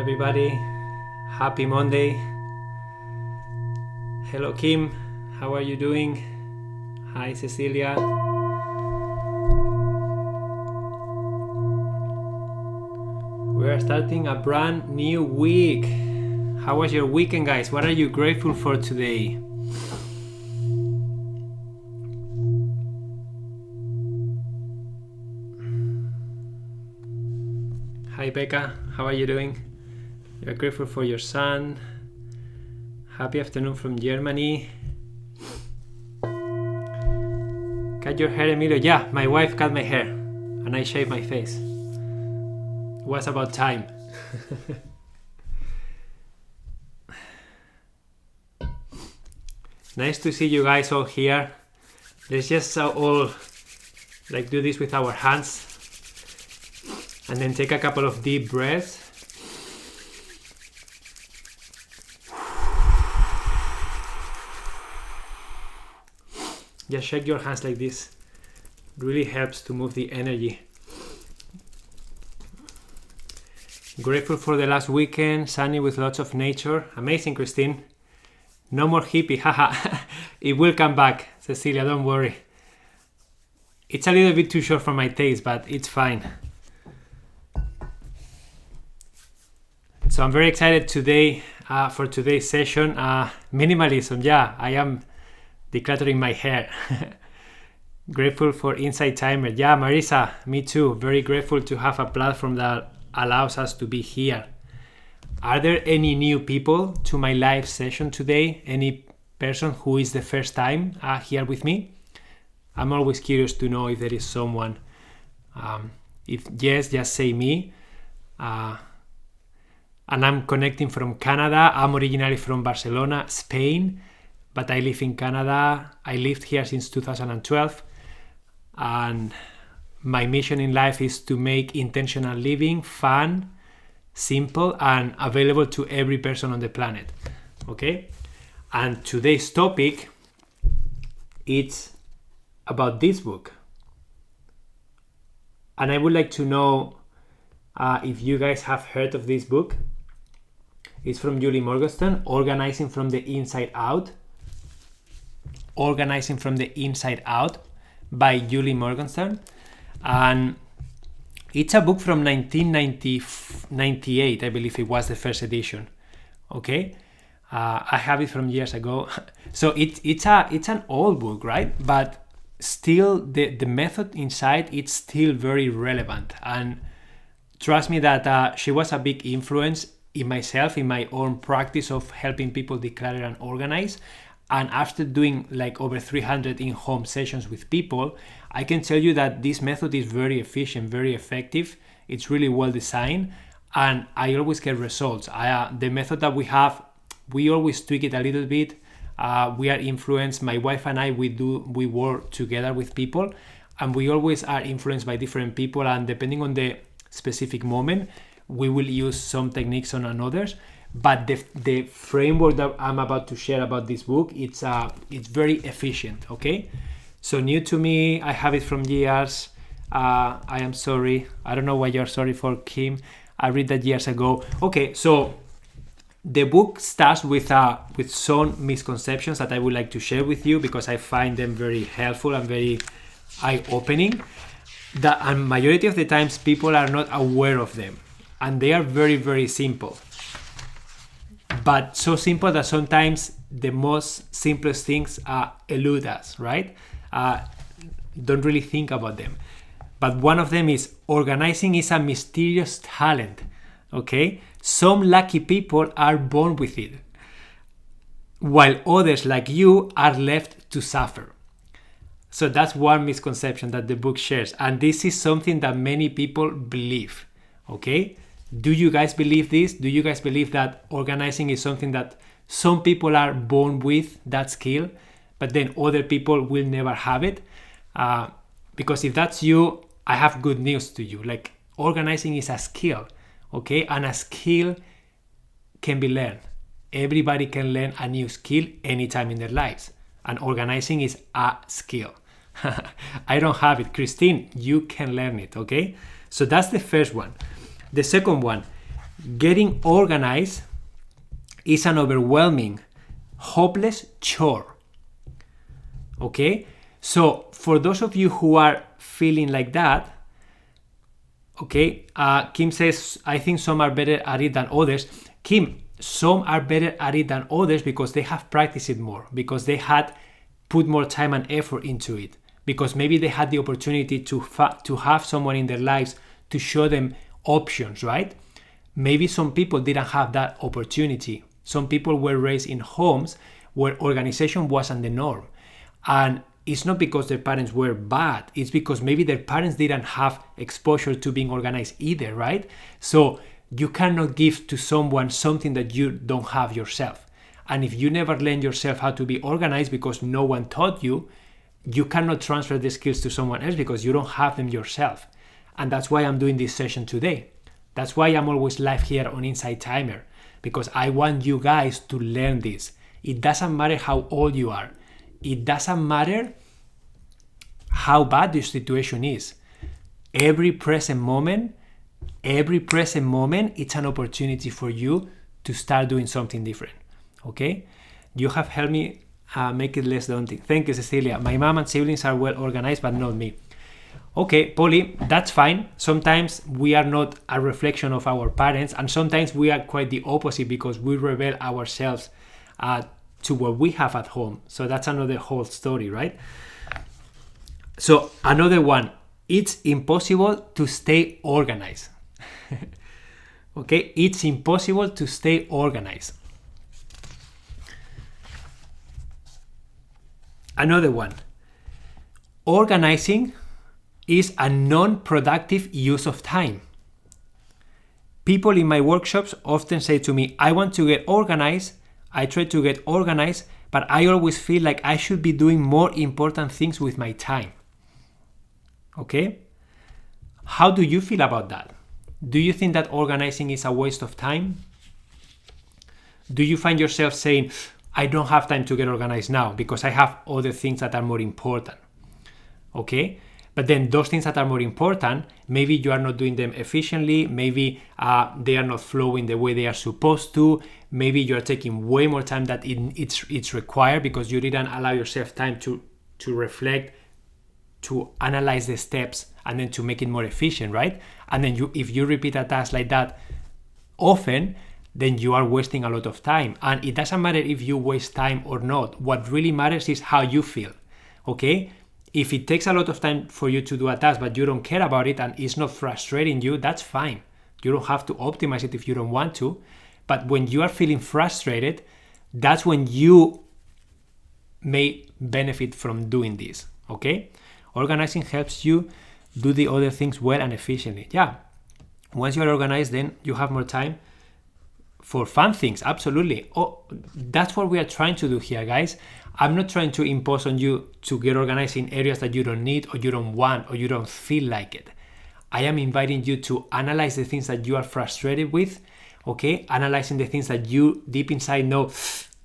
everybody. Happy Monday. Hello Kim, how are you doing? Hi Cecilia. We are starting a brand new week. How was your weekend, guys? What are you grateful for today? Hi Becca, how are you doing? You're grateful for your son. Happy afternoon from Germany. Cut your hair, Emilio. Yeah, my wife cut my hair and I shaved my face. It was about time. Nice to see you guys all here. Let's just all do this with our hands and then take a couple of deep breaths. Just shake your hands like this. Really helps to move the energy. Grateful for the last weekend, sunny with lots of nature. Amazing, Christine. No more hippie, haha. It will come back, Cecilia, don't worry. It's a little bit too short for my taste, but it's fine. So I'm very excited today for today's session. Minimalism, yeah, I am decluttering my hair. Grateful for Insight Timer. Yeah, Marisa, me too. Very grateful to have a platform that allows us to be here. Are there any new people to my live session today? Any person who is the first time here with me? I'm always curious to know if there is someone. If yes, just say me. And I'm connecting from Canada. I'm originally from Barcelona, Spain, but I live in Canada. I lived here since 2012. And my mission in life is to make intentional living fun, simple, and available to every person on the planet. Okay? And today's topic, it's about this book. And I would like to know if you guys have heard of this book. It's from Julie Morgenstern, Organizing from the Inside Out. Organizing from the Inside Out by Julie Morgenstern. And it's a book from 1998, I believe it was the first edition. Okay, I have it from years ago. So it's an old book, right? But still, the method inside, it's still very relevant. And trust me that she was a big influence in myself, in my own practice of helping people declutter and organize. And after doing over 300 in-home sessions with people, I can tell you that this method is very efficient, very effective. It's really well designed, and I always get results. The method that we have, we always tweak it a little bit. We are influenced. My wife and I, we work together with people, and we always are influenced by different people. And depending on the specific moment, we will use some techniques on others. But the framework that I'm about to share about this book, it's very efficient. Okay. So new to me, I have it from years. I am sorry. I don't know why you're sorry for, Kim. I read that years ago. Okay, so the book starts with some misconceptions that I would like to share with you because I find them very helpful and very eye-opening. And majority of the times people are not aware of them. And they are very, very simple. But so simple that sometimes the most simplest things elude us, right? Don't really think about them. But one of them is organizing is a mysterious talent, okay? Some lucky people are born with it, while others like you are left to suffer. So that's one misconception that the book shares. And this is something that many people believe, okay? Do you guys believe this? Do you guys believe that organizing is something that some people are born with, that skill, but then other people will never have it? Because if that's you, I have good news to you. Organizing is a skill, okay? And a skill can be learned. Everybody can learn a new skill anytime in their lives. And organizing is a skill. I don't have it. Christine, you can learn it, okay? So that's the first one. The second one, getting organized is an overwhelming, hopeless chore. Okay? So for those of you who are feeling like that, okay, Kim says, I think some are better at it than others. Kim, some are better at it than others because they have practiced it more, because they had put more time and effort into it, because maybe they had the opportunity to have someone in their lives to show them options, right? Maybe some people didn't have that opportunity. Some people were raised in homes where organization wasn't the norm. And it's not because their parents were bad. It's because maybe their parents didn't have exposure to being organized either, right? So you cannot give to someone something that you don't have yourself. And if you never learn yourself how to be organized because no one taught you, you cannot transfer the skills to someone else because you don't have them yourself. And that's why I'm doing this session today. That's why I'm always live here on Inside Timer, because I want you guys to learn this. It doesn't matter how old you are. It doesn't matter how bad the situation is. Every present moment, it's an opportunity for you to start doing something different. Okay? You have helped me make it less daunting. Thank you, Cecilia. My mom and siblings are well organized, but not me. Okay, Polly, that's fine. Sometimes we are not a reflection of our parents, and sometimes we are quite the opposite because we rebel ourselves to what we have at home. So that's another whole story, right? So another one, it's impossible to stay organized. Okay, it's impossible to stay organized. Another one, organizing is a non-productive use of time. People in my workshops often say to me, I want to get organized, I try to get organized, but I always feel like I should be doing more important things with my time. Okay? How do you feel about that? Do you think that organizing is a waste of time? Do you find yourself saying, I don't have time to get organized now because I have other things that are more important? Okay? But then those things that are more important, maybe you are not doing them efficiently, maybe they are not flowing the way they are supposed to, maybe you are taking way more time than it's required because you didn't allow yourself time to reflect, to analyze the steps, and then to make it more efficient, right? And then if you repeat a task like that often, then you are wasting a lot of time. And it doesn't matter if you waste time or not. What really matters is how you feel, okay? If it takes a lot of time for you to do a task, but you don't care about it and it's not frustrating you, that's fine. You don't have to optimize it if you don't want to. But when you are feeling frustrated, that's when you may benefit from doing this, okay? Organizing helps you do the other things well and efficiently. Yeah, once you are organized, then you have more time for fun things, absolutely. Oh, that's what we are trying to do here, guys. I'm not trying to impose on you to get organized in areas that you don't need or you don't want or you don't feel like it. I am inviting you to analyze the things that you are frustrated with, okay? Analyzing the things that you deep inside know,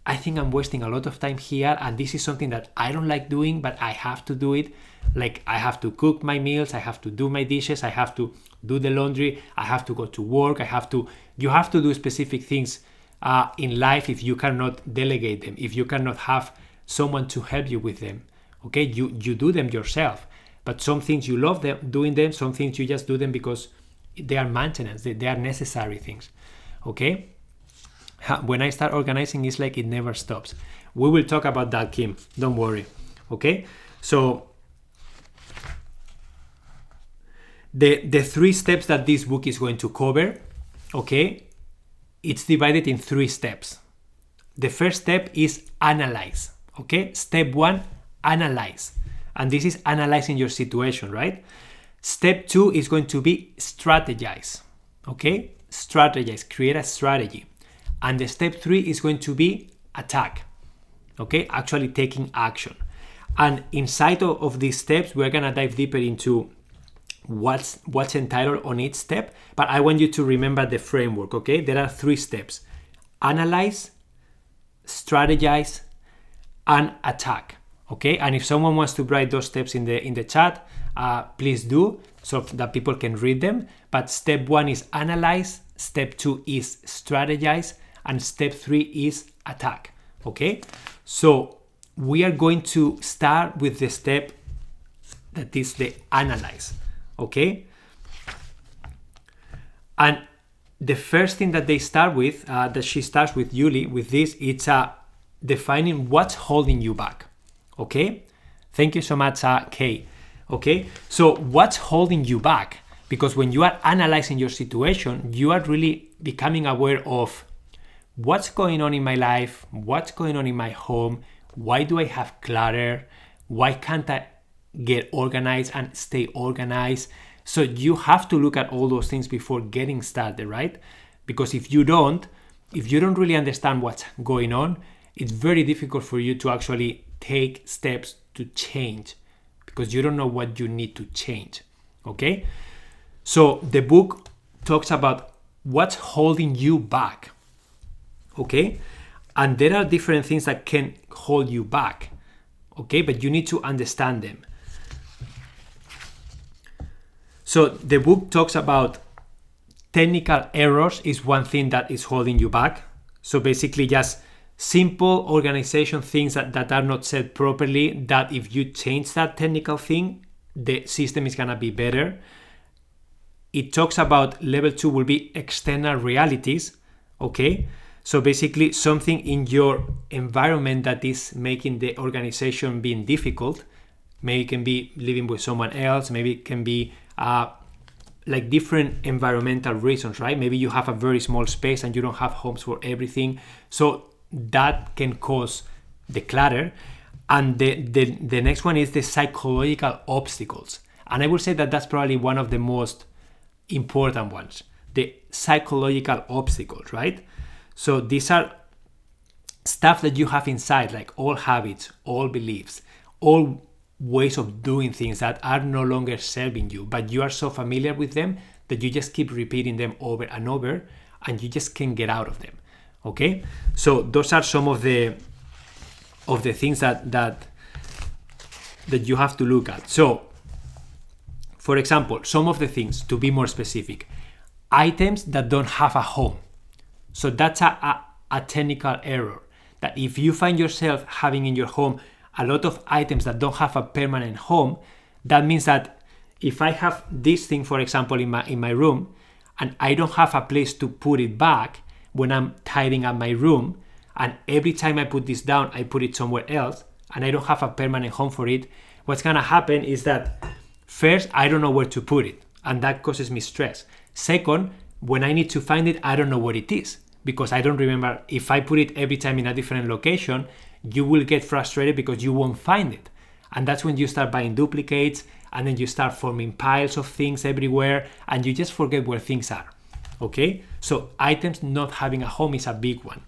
I think I'm wasting a lot of time here and this is something that I don't like doing, but I have to do it. Like I have to cook my meals, I have to do my dishes, I have to do the laundry, I have to go to work, you have to do specific things in life if you cannot delegate them, if you cannot have someone to help you with them, okay? You do them yourself, but some things you love doing them, some things you just do them because they are maintenance, they are necessary things, okay? When I start organizing, it's like it never stops. We will talk about that, Kim, don't worry, okay? So the 3 steps that this book is going to cover, okay, it's divided in 3 steps. The first step is analyze, okay? Step 1, analyze. And this is analyzing your situation, right? Step 2 is going to be strategize, okay? Strategize, create a strategy. And the step 3 is going to be attack, okay? Actually taking action. And inside of these steps, we're gonna dive deeper into what's entitled on each step, but I want you to remember the framework, okay? There are 3 steps: analyze, strategize, and attack, Okay, and if someone wants to write those steps in the chat, please do, so that people can read them. But step 1 is analyze, step 2 is strategize, and step 3 is attack. Okay, so we are going to start with the step that is the analyze. Okay, and the first thing that they start with, that she starts with, Julie, with this, it's defining what's holding you back. Okay, thank you so much, Kay. Okay, so what's holding you back? Because when you are analyzing your situation, you are really becoming aware of what's going on in my life, what's going on in my home, why do I have clutter, why can't I get organized and stay organized? So you have to look at all those things before getting started, right? Because if you don't really understand what's going on, it's very difficult for you to actually take steps to change, because you don't know what you need to change. Okay, so the book talks about what's holding you back. Okay, and there are different things that can hold you back. Okay, but you need to understand them. So the book talks about technical errors is one thing that is holding you back. So basically just simple organization things that are not set properly, that if you change that technical thing, the system is gonna be better. It talks about level 2 will be external realities. Okay, so basically something in your environment that is making the organization being difficult. Maybe it can be living with someone else, maybe it can be like different environmental reasons, right? Maybe you have a very small space and you don't have homes for everything. So that can cause the clutter. And the next one is the psychological obstacles. And I would say that that's probably one of the most important ones, the psychological obstacles, right? So these are stuff that you have inside, like all habits, all beliefs, all ways of doing things that are no longer serving you, but you are so familiar with them that you just keep repeating them over and over, and you just can't get out of them. Okay, so those are some of the things that you have to look at. So for example, some of the things, to be more specific, items that don't have a home. So that's a technical error, that if you find yourself having in your home a lot of items that don't have a permanent home, that means that if I have this thing, for example, in my room, and I don't have a place to put it back when I'm tidying up my room, and every time I put this down, I put it somewhere else, and I don't have a permanent home for it, what's gonna happen is that first, I don't know where to put it, and that causes me stress. Second, when I need to find it, I don't know what it is, because I don't remember. If I put it every time in a different location, you will get frustrated because you won't find it. And that's when you start buying duplicates, and then you start forming piles of things everywhere, and you just forget where things are. Okay? So items not having a home is a big one.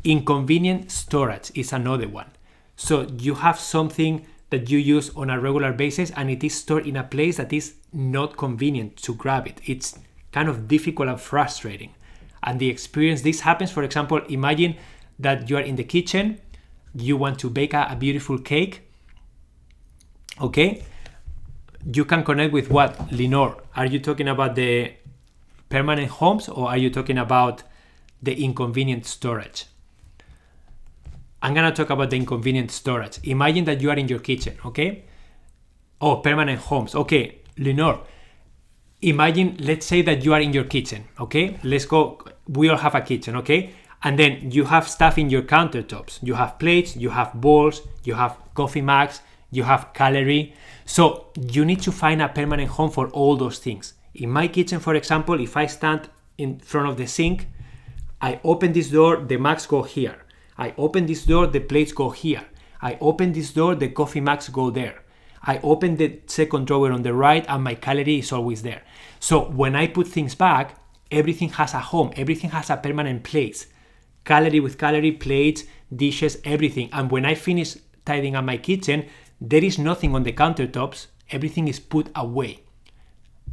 Inconvenient storage is another one. So you have something that you use on a regular basis, and it is stored in a place that is not convenient to grab it. It's kind of difficult and frustrating. And the experience, this happens, for example, imagine that you are in the kitchen, you want to bake a beautiful cake. Okay? You can connect with what, Lenore? Are you talking about the permanent homes, or are you talking about the inconvenient storage? I'm gonna talk about the inconvenient storage. Imagine that you are in your kitchen, okay? Oh, permanent homes. Okay, Lenore, imagine, let's say that you are in your kitchen, okay? Let's go, we all have a kitchen, okay? And then you have stuff in your countertops. You have plates, you have bowls, you have coffee mugs, you have cutlery. So you need to find a permanent home for all those things. In my kitchen, for example, if I stand in front of the sink, I open this door, the mugs go here. I open this door, the plates go here. I open this door, the coffee mugs go there. I open the second drawer on the right, and my cutlery is always there. So when I put things back, everything has a home, everything has a permanent place. Cutlery with cutlery, plates, dishes, everything. And when I finish tidying up my kitchen, there is nothing on the countertops, everything is put away.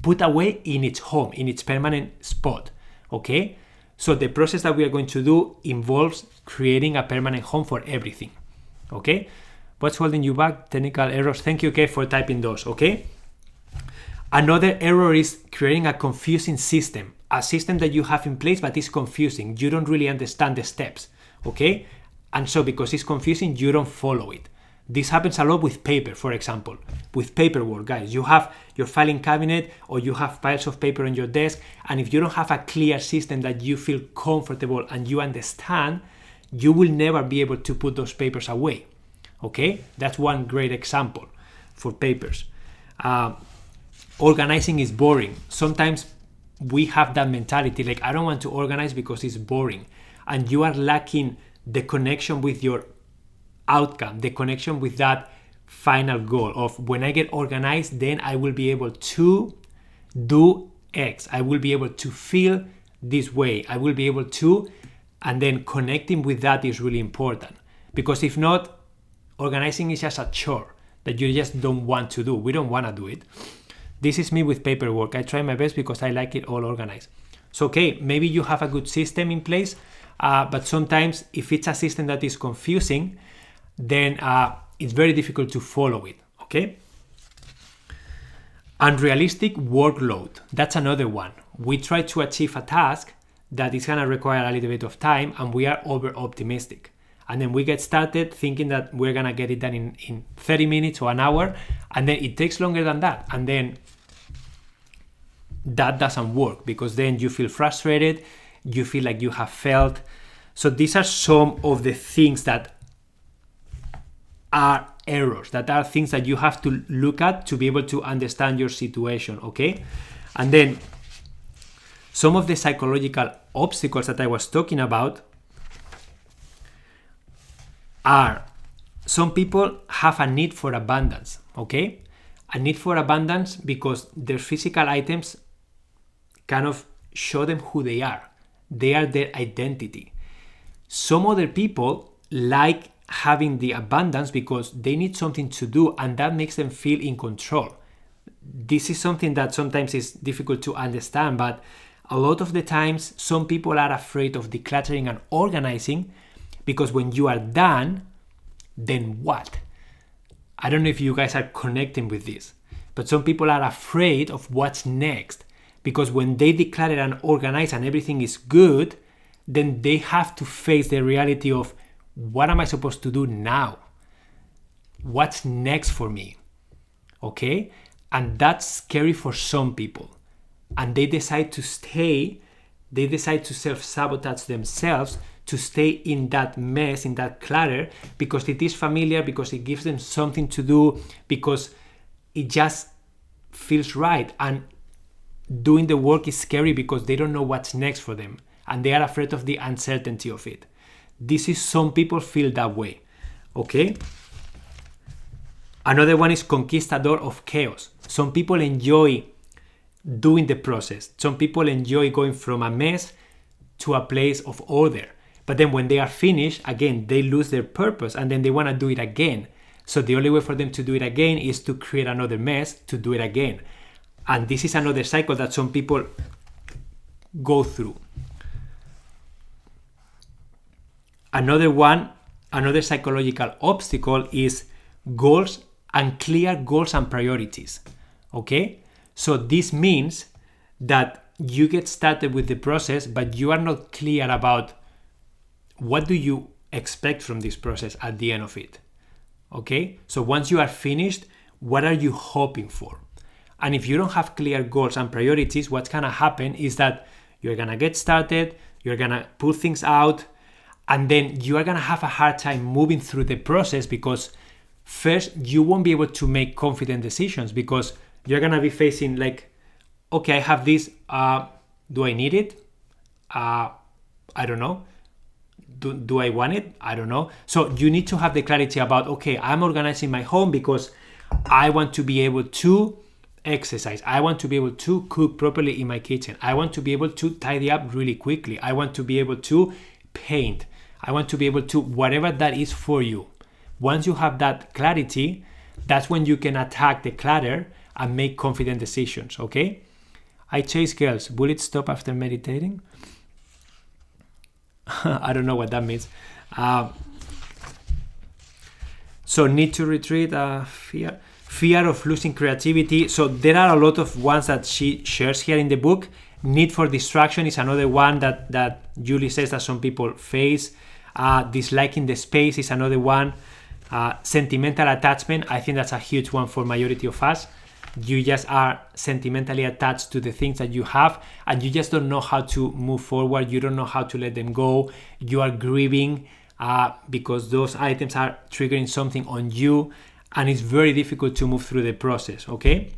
Put away in its home, in its permanent spot, okay? So the process that we are going to do involves creating a permanent home for everything, okay? What's holding you back? Technical errors. Thank you, Kay, for typing those, okay? Another error is creating a confusing system. A system that you have in place, but it's confusing. You don't really understand the steps, okay? And so because it's confusing, you don't follow it. This happens a lot with paper, for example. With paperwork, guys, you have your filing cabinet or you have piles of paper on your desk, and if you don't have a clear system that you feel comfortable and you understand, you will never be able to put those papers away, okay? That's one great example for papers. Organizing is boring. Sometimes we have that mentality, like, I don't want to organize because it's boring. And you are lacking the connection with your outcome, the connection with that final goal of when I get organized, then I will be able to do X. I will be able to feel this way. I will be able to, and then connecting with that is really important. Because if not, organizing is just a chore that you just don't want to do. We don't want to do it. This is me with paperwork. I try my best because I like it all organized. So, okay, maybe you have a good system in place, but sometimes if it's a system that is confusing, then it's very difficult to follow it, okay? Unrealistic workload. That's another one. We try to achieve a task that is going to require a little bit of time, and we are over-optimistic. And then we get started thinking that we're going to get it done in 30 minutes or an hour, and then it takes longer than that. And then that doesn't work because then you feel frustrated, you feel like you have failed. So these are some of the things that are errors, that are things that you have to look at to be able to understand your situation, okay? And then some of the psychological obstacles that I was talking about are, some people have a need for abundance, okay? A need for abundance because their physical items kind of show them who they are. They are their identity. Some other people like having the abundance because they need something to do, and that makes them feel in control. This is something that sometimes is difficult to understand, but a lot of the times some people are afraid of decluttering and organizing because when you are done, then what? I don't know if you guys are connecting with this, but some people are afraid of what's next because when they declutter and organize and everything is good, then they have to face the reality of, what am I supposed to do now? What's next for me? Okay? And that's scary for some people. And they decide to stay, they decide to self-sabotage themselves to stay in that mess, in that clutter, because it is familiar, because it gives them something to do, because it just feels right. And doing the work is scary because they don't know what's next for them. And they are afraid of the uncertainty of it. This is, some people feel that way, okay? Another one is conquistador of chaos. Some people enjoy doing the process. Some people enjoy going from a mess to a place of order. But then when they are finished, again, they lose their purpose and then they want to do it again. So the only way for them to do it again is to create another mess to do it again. And this is another cycle that some people go through. Another psychological obstacle is goals, unclear goals and priorities, okay? So this means that you get started with the process, but you are not clear about what do you expect from this process at the end of it, okay? So once you are finished, what are you hoping for? And if you don't have clear goals and priorities, what's gonna happen is that you're gonna get started, you're gonna put things out, and then you are going to have a hard time moving through the process because first, you won't be able to make confident decisions because you're going to be facing like, okay, I have this. Do I need it? I don't know. Do I want it? I don't know. So you need to have the clarity about, okay, I'm organizing my home because I want to be able to exercise. I want to be able to cook properly in my kitchen. I want to be able to tidy up really quickly. I want to be able to paint. I want to be able to, whatever that is for you. Once you have that clarity, that's when you can attack the clutter and make confident decisions, okay? I chase girls. Will it stop after meditating? I don't know what that means. So need to retreat, fear of losing creativity. So there are a lot of ones that she shares here in the book. Need for distraction is another one that Julie says that some people face. Disliking the space is another one. Sentimental attachment, I think that's a huge one for majority of us. You just are sentimentally attached to the things that you have, and you just don't know how to move forward. You don't know how to let them go. You are grieving because those items are triggering something on you, and it's very difficult to move through the process, okay?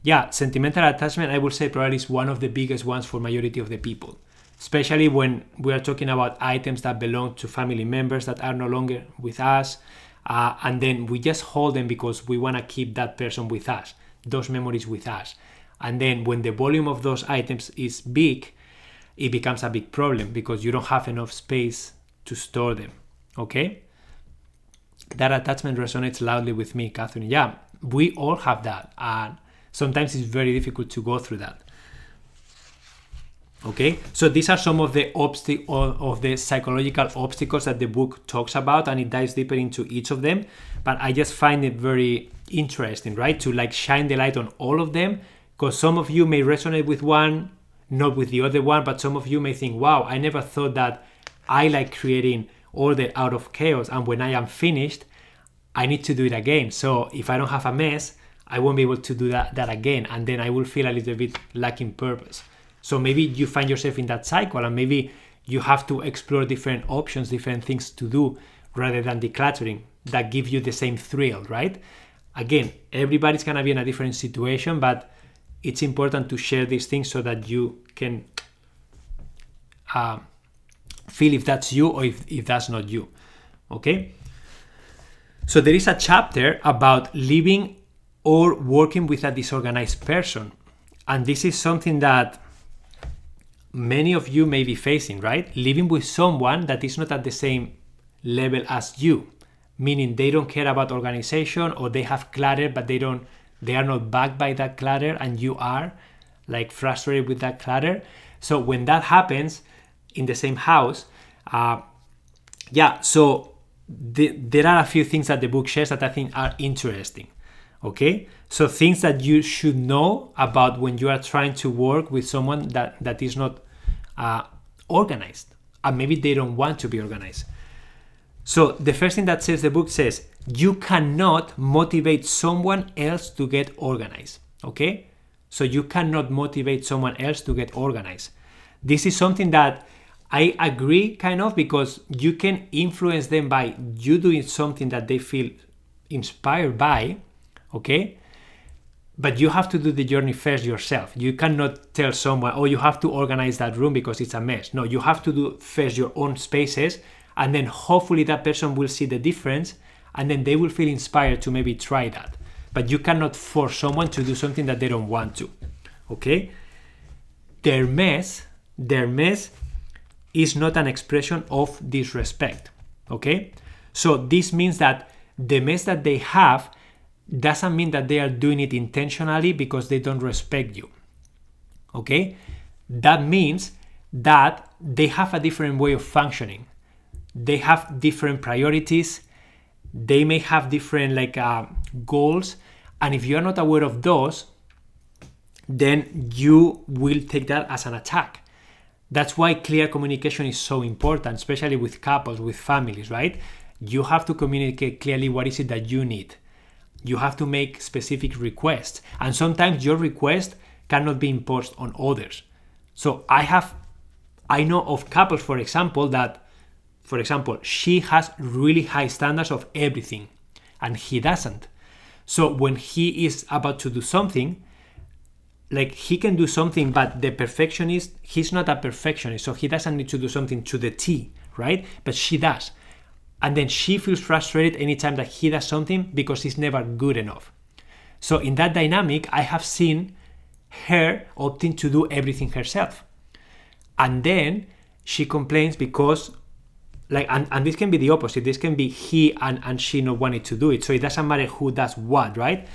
Yeah, sentimental attachment, I would say probably is one of the biggest ones for majority of the people, especially when we are talking about items that belong to family members that are no longer with us, and then we just hold them because we want to keep that person with us, those memories with us. And then when the volume of those items is big, it becomes a big problem because you don't have enough space to store them, okay? That attachment resonates loudly with me, Catherine. Yeah, we all have that, and sometimes it's very difficult to go through that. Okay, so these are some of the psychological obstacles that the book talks about, and it dives deeper into each of them. But I just find it very interesting, right, to like shine the light on all of them, because some of you may resonate with one, not with the other one, but some of you may think, wow, I never thought that I like creating order out of chaos, and when I am finished, I need to do it again. So if I don't have a mess, I won't be able to do that again, and then I will feel a little bit lacking purpose. So maybe you find yourself in that cycle, and maybe you have to explore different options, different things to do rather than decluttering that give you the same thrill, right? Again, everybody's going to be in a different situation, but it's important to share these things so that you can feel if that's you or if that's not you, okay? So there is a chapter about living or working with a disorganized person. And this is something that many of you may be facing, right? Living with someone that is not at the same level as you, meaning they don't care about organization, or they have clutter, but they are not backed by that clutter, and you are like frustrated with that clutter. So when that happens in the same house, so there are a few things that the book shares that I think are interesting. Okay, so things that you should know about when you are trying to work with someone that is not organized, and maybe they don't want to be organized. So the first thing that says the book says, you cannot motivate someone else to get organized. Okay, so you cannot motivate someone else to get organized. This is something that I agree kind of, because you can influence them by you doing something that they feel inspired by. Okay, but you have to do the journey first yourself. You cannot tell someone, oh, you have to organize that room because it's a mess. No, you have to do first your own spaces, and then hopefully that person will see the difference, and then they will feel inspired to maybe try that. But you cannot force someone to do something that they don't want to. Okay, their mess is not an expression of disrespect. Okay, so this means that the mess that they have doesn't mean that they are doing it intentionally because they don't respect you. Okay? That means that they have a different way of functioning. They have different priorities. They may have different goals. And if you are not aware of those, then you will take that as an attack. That's why clear communication is so important, especially with couples, with families, right? You have to communicate clearly what is it that you need. You have to make specific requests, and sometimes your request cannot be imposed on others. So I know of couples, for example, she has really high standards of everything, and he doesn't. So when he is about to do something, like he can do something, but the perfectionist, he's not a perfectionist, so he doesn't need to do something to the T, right? But she does. And then she feels frustrated anytime that he does something because he's never good enough. So in that dynamic, I have seen her opting to do everything herself. And then she complains because, and this can be the opposite. This can be he and she not wanting to do it. So it doesn't matter who does what, right?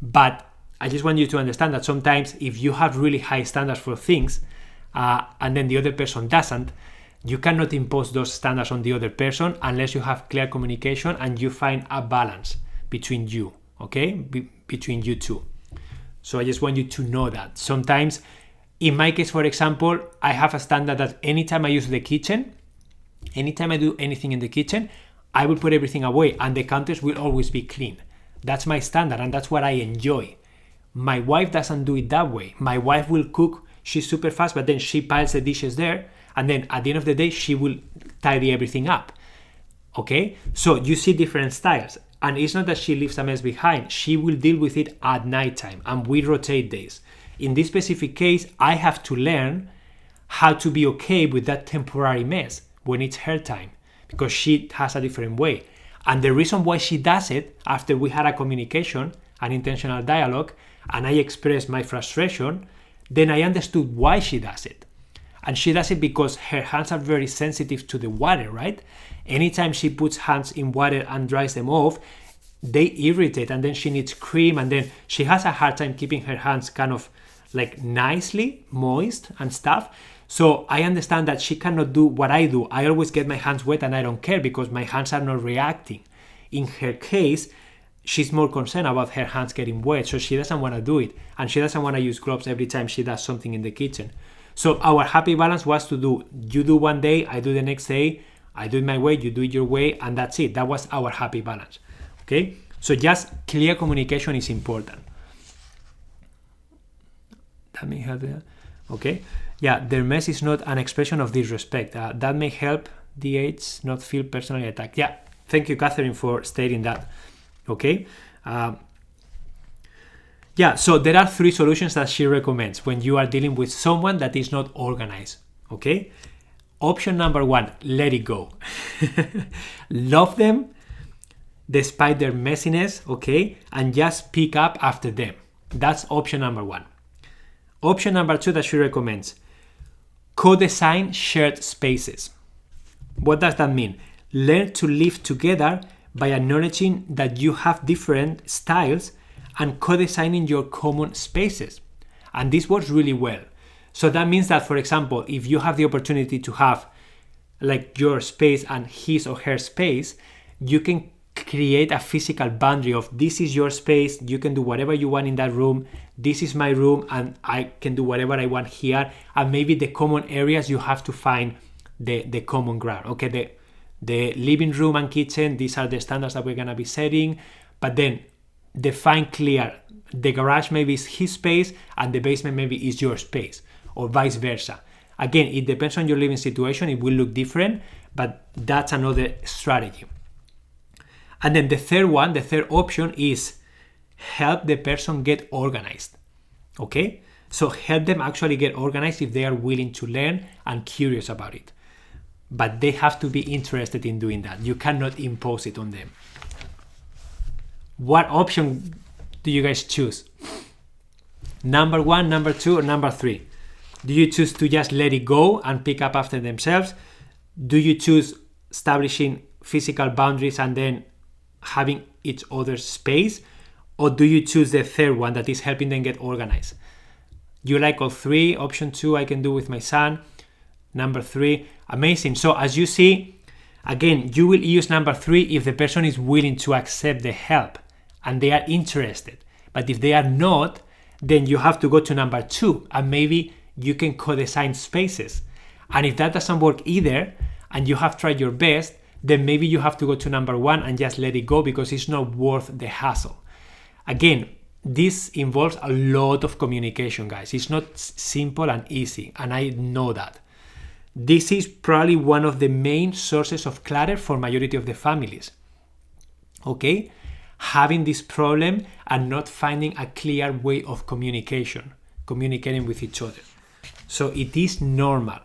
But I just want you to understand that sometimes if you have really high standards for things, and then the other person doesn't, You cannot impose those standards on the other person unless you have clear communication and you find a balance between you, okay? Between you two. So I just want you to know that. Sometimes, in my case, for example, I have a standard that anytime I use the kitchen, anytime I do anything in the kitchen, I will put everything away and the counters will always be clean. That's my standard and that's what I enjoy. My wife doesn't do it that way. My wife will cook, she's super fast, but then she piles the dishes there, and then at the end of the day, she will tidy everything up. Okay? So you see different styles. And it's not that she leaves a mess behind. She will deal with it at nighttime, and we rotate days. In this specific case, I have to learn how to be okay with that temporary mess when it's her time, because she has a different way. And the reason why she does it, after we had a communication, an intentional dialogue, and I expressed my frustration, then I understood why she does it. And she does it because her hands are very sensitive to the water, right? Anytime she puts hands in water and dries them off, they irritate, and then she needs cream, and then she has a hard time keeping her hands kind of like nicely moist and stuff. So I understand that she cannot do what I do. I always get my hands wet and I don't care because my hands are not reacting. In her case, she's more concerned about her hands getting wet, so she doesn't want to do it, and she doesn't want to use gloves every time she does something in the kitchen. So our happy balance was to do, you do one day, I do the next day, I do it my way, you do it your way, and that's it. That was our happy balance. Okay? So just clear communication is important. That may help. Okay? Yeah, their mess is not an expression of disrespect. That may help DH not feel personally attacked. Yeah, thank you, Catherine, for stating that. Okay? Yeah, so there are 3 solutions that she recommends when you are dealing with someone that is not organized. Okay? Option number 1, let it go. Love them despite their messiness, okay? And just pick up after them. That's option number 1. Option number 2 that she recommends, co-design shared spaces. What does that mean? Learn to live together by acknowledging that you have different styles and co-designing your common spaces. And this works really well. So that means that, for example, if you have the opportunity to have like your space and his or her space, you can create a physical boundary of this is your space, you can do whatever you want in that room, this is my room, and I can do whatever I want here. And maybe the common areas, you have to find the common ground. Okay, the living room and kitchen, these are the standards that we're going to be setting, but then define clear, the garage maybe is his space and the basement maybe is your space, or vice versa. Again, it depends on your living situation, it will look different, but that's another strategy. And then the third option is help the person get organized. Okay? So help them actually get organized if they are willing to learn and curious about it. But they have to be interested in doing that. You cannot impose it on them. What option do you guys choose? Number 1, number 2, or number 3? Do you choose to just let it go and pick up after themselves? Do you choose establishing physical boundaries and then having each other's space? Or do you choose the third one that is helping them get organized? You like all 3? Option 2, I can do with my son. Number 3, amazing. So as you see, again, you will use number 3 if the person is willing to accept the help and they are interested. But if they are not, then you have to go to number 2 and maybe you can co-design spaces. And if that doesn't work either, and you have tried your best, then maybe you have to go to number 1 and just let it go because it's not worth the hassle. Again, this involves a lot of communication, guys. It's not simple and easy, and I know that. This is probably one of the main sources of clutter for majority of the families. Okay? Having this problem and not finding a clear way of communicating with each other. So it is normal.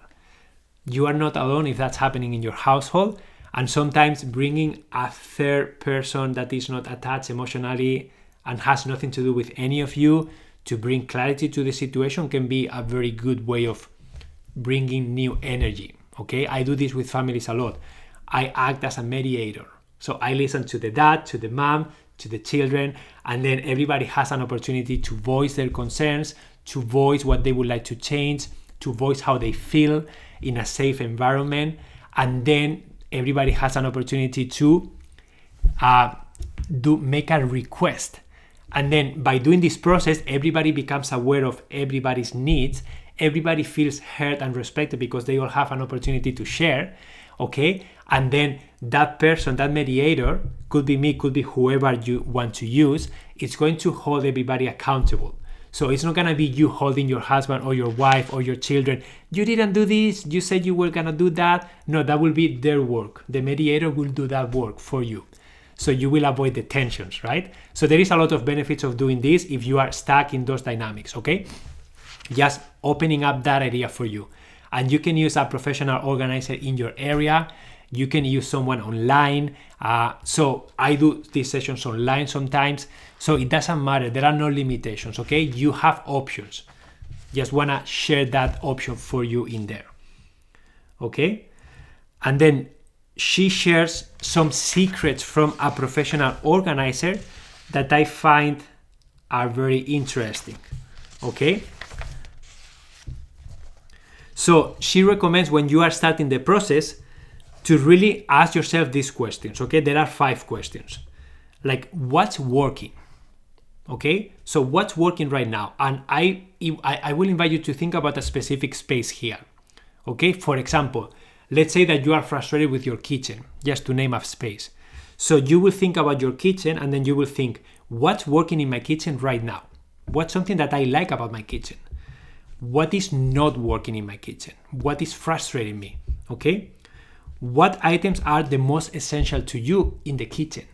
You are not alone if that's happening in your household, and sometimes bringing a third person that is not attached emotionally and has nothing to do with any of you to bring clarity to the situation can be a very good way of bringing new energy. Okay, I do this with families a lot. I act as a mediator. So I listen to the dad, to the mom, to the children, and then everybody has an opportunity to voice their concerns, to voice what they would like to change, to voice how they feel. in a safe environment, and then everybody has an opportunity to make a request. And then by doing this process, everybody becomes aware of everybody's needs. Everybody feels heard and respected because they all have an opportunity to share, okay? And then that person, that mediator, could be me, could be whoever you want to use, it's going to hold everybody accountable. So it's not going to be you holding your husband or your wife or your children. You didn't do this. You said you were going to do that. No, that will be their work. The mediator will do that work for you. So you will avoid the tensions, right? So there is a lot of benefits of doing this if you are stuck in those dynamics, okay? Just opening up that area for you. And you can use a professional organizer in your area. You can use someone online. So I do these sessions online sometimes. So it doesn't matter. There are no limitations, okay? You have options. Just want to share that option for you in there, okay? And then she shares some secrets from a professional organizer that I find are very interesting, okay? So she recommends when you are starting the process to really ask yourself these questions, okay? There are 5 questions. Like, what's working? Okay? So what's working right now? And I will invite you to think about a specific space here, okay? For example, let's say that you are frustrated with your kitchen, just to name a space. So you will think about your kitchen and then you will think, what's working in my kitchen right now? What's something that I like about my kitchen? What is not working in my kitchen? What is frustrating me? Okay? What items are the most essential to you in the kitchen?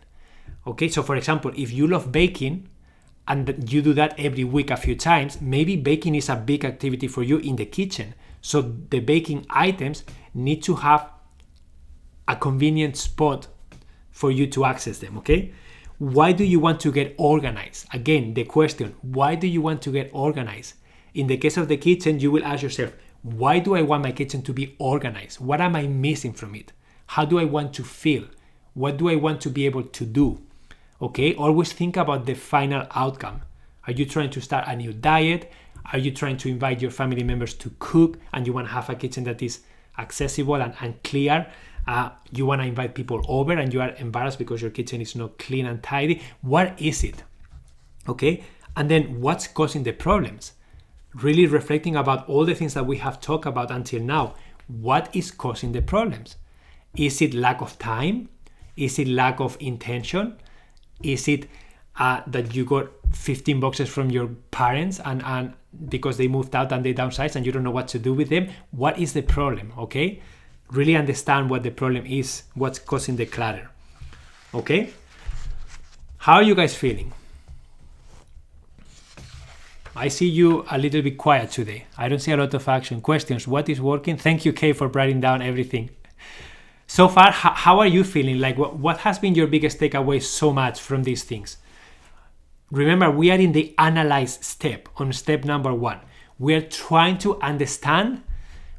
Okay, so for example, if you love baking and you do that every week a few times, maybe baking is a big activity for you in the kitchen. So the baking items need to have a convenient spot for you to access them, okay? Why do you want to get organized? Again, the question, why do you want to get organized? In the case of the kitchen, you will ask yourself, why do I want my kitchen to be organized? What am I missing from it? How do I want to feel? What do I want to be able to do? Okay, always think about the final outcome. Are you trying to start a new diet? Are you trying to invite your family members to cook and you want to have a kitchen that is accessible and clear? You want to invite people over and you are embarrassed because your kitchen is not clean and tidy. What is it? Okay, and then what's causing the problems? Really reflecting about all the things that we have talked about until now. What is causing the problems? Is it lack of time? Is it lack of intention? Is it that you got 15 boxes from your parents and because they moved out and they downsized and you don't know what to do with them? What is the problem? Okay, really understand what the problem is, what's causing the clutter. Okay, how are you guys feeling? I see you a little bit quiet today. I don't see a lot of action. Questions, what is working? Thank you, Kay, for writing down everything. So far, how are you feeling? Like, what has been your biggest takeaway so much from these things? Remember, we are in the analyze step, on step number 1. We are trying to understand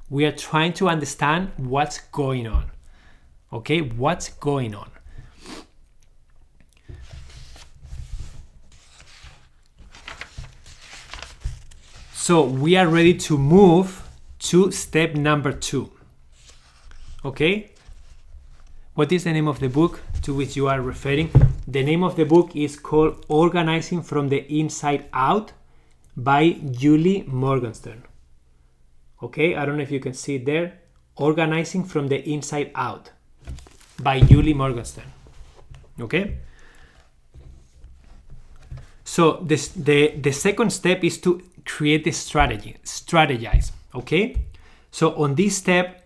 what's going on. Okay, what's going on? So we are ready to move to step number 2. Okay? What is the name of the book to which you are referring? The name of the book is called Organizing from the Inside Out by Julie Morgenstern. Okay? I don't know if you can see it there. Organizing from the Inside Out by Julie Morgenstern. Okay? So the second step is to create a strategy, strategize, okay? So on this step,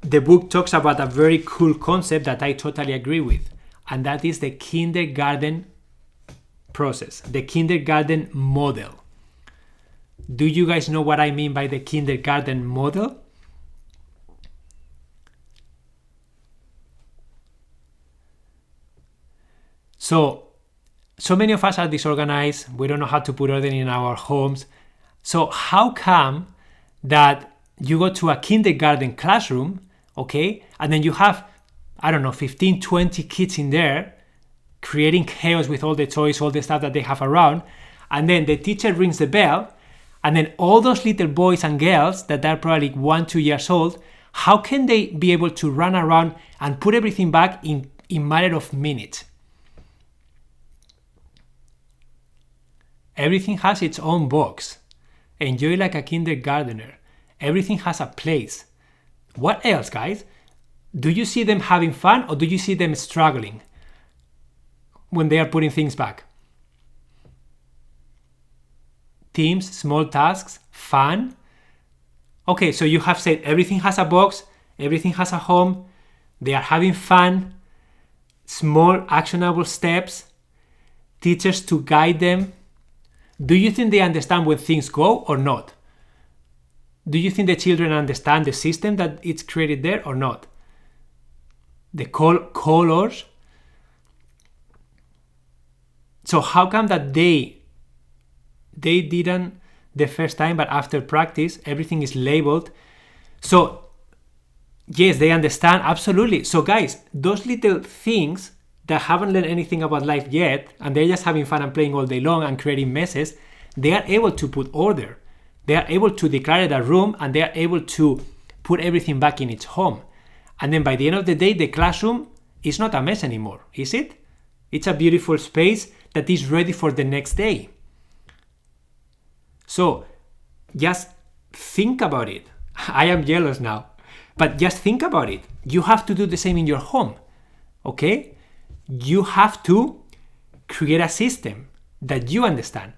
the book talks about a very cool concept that I totally agree with, and that is the kindergarten process, the kindergarten model. Do you guys know what I mean by the kindergarten model? So many of us are disorganized. We don't know how to put order in our homes. So how come that you go to a kindergarten classroom, okay, and then you have, 15, 20 kids in there creating chaos with all the toys, all the stuff that they have around, and then the teacher rings the bell, And then all those little boys and girls that are probably 1-2 years old, how can they be able to run around and put everything back in matter of minutes? Everything has its own box. Enjoy like a kindergartner. Everything has a place. What else, guys? Do you see them having fun, or do you see them struggling when they are putting things back? Teams, small tasks, fun. Okay, so you have said everything has a box, everything has a home, they are having fun, small actionable steps, teachers to guide them. Do you think they understand when things go or not? Do you think the children understand the system that it's created there or not? The colors. So how come that they didn't the first time, but after practice, everything is labeled? So yes, they understand, absolutely. So guys, those little things that haven't learned anything about life yet, and they're just having fun and playing all day long and creating messes, they are able to put order. They are able to declare the room, and they are able to put everything back in its home. And then by the end of the day, the classroom is not a mess anymore, is it? It's a beautiful space that is ready for the next day. So just think about it. I am jealous now, but just think about it. You have to do the same in your home, okay? You have to create a system that you understand.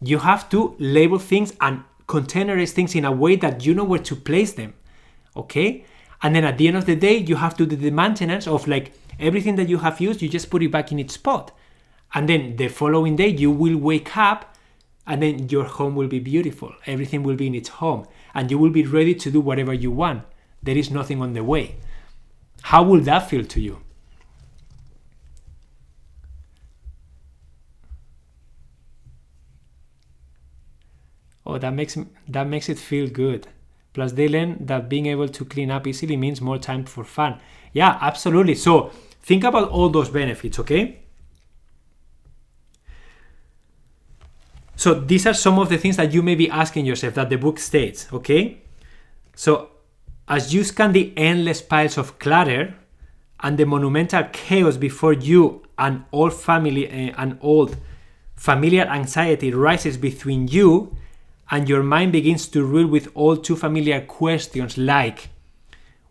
You have to label things and containerize things in a way that you know where to place them, okay? And then at the end of the day, you have to do the maintenance of like everything that you have used, you just put it back in its spot. And then the following day, you will wake up and then your home will be beautiful. Everything will be in its home and you will be ready to do whatever you want. There is nothing on the way. How will that feel to you? Oh, that makes it feel good. Plus they learn that being able to clean up easily means more time for fun. Yeah, absolutely. So think about all those benefits, okay? So these are some of the things that you may be asking yourself that the book states, okay? So as you scan the endless piles of clutter and the monumental chaos before you, an old familiar anxiety rises between you, and your mind begins to rule with all too familiar questions like,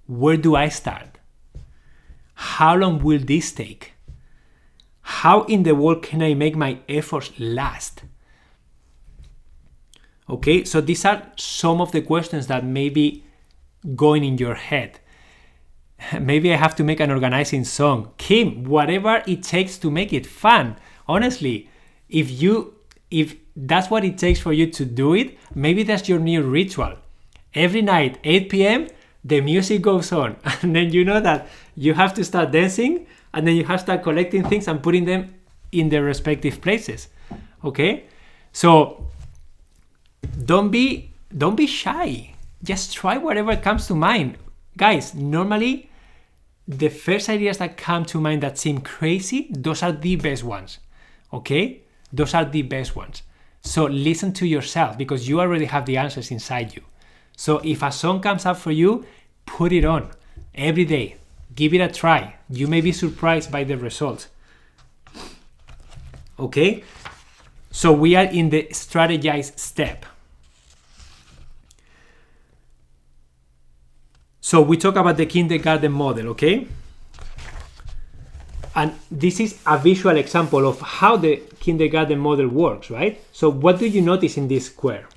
where do I start? How long will this take? How in the world can I make my efforts last? Okay, so these are some of the questions that may be going in your head. Maybe I have to make an organizing song. Kim, whatever it takes to make it fun. Honestly, if that's what it takes for you to do it, maybe that's your new ritual. Every night, 8 p.m., the music goes on. And then you know that you have to start dancing, and then you have to start collecting things and putting them in their respective places. Okay? So don't be shy. Just try whatever comes to mind. Guys, normally the first ideas that come to mind that seem crazy, those are the best ones. Okay? Those are the best ones. So listen to yourself because you already have the answers inside you. So if a song comes up for you, put it on every day. Give it a try. You may be surprised by the results. Okay? So we are in the strategize step. So we talk about the kindergarten model, okay? And this is a visual example of how the kindergarten model works, right? So what do you notice in this square?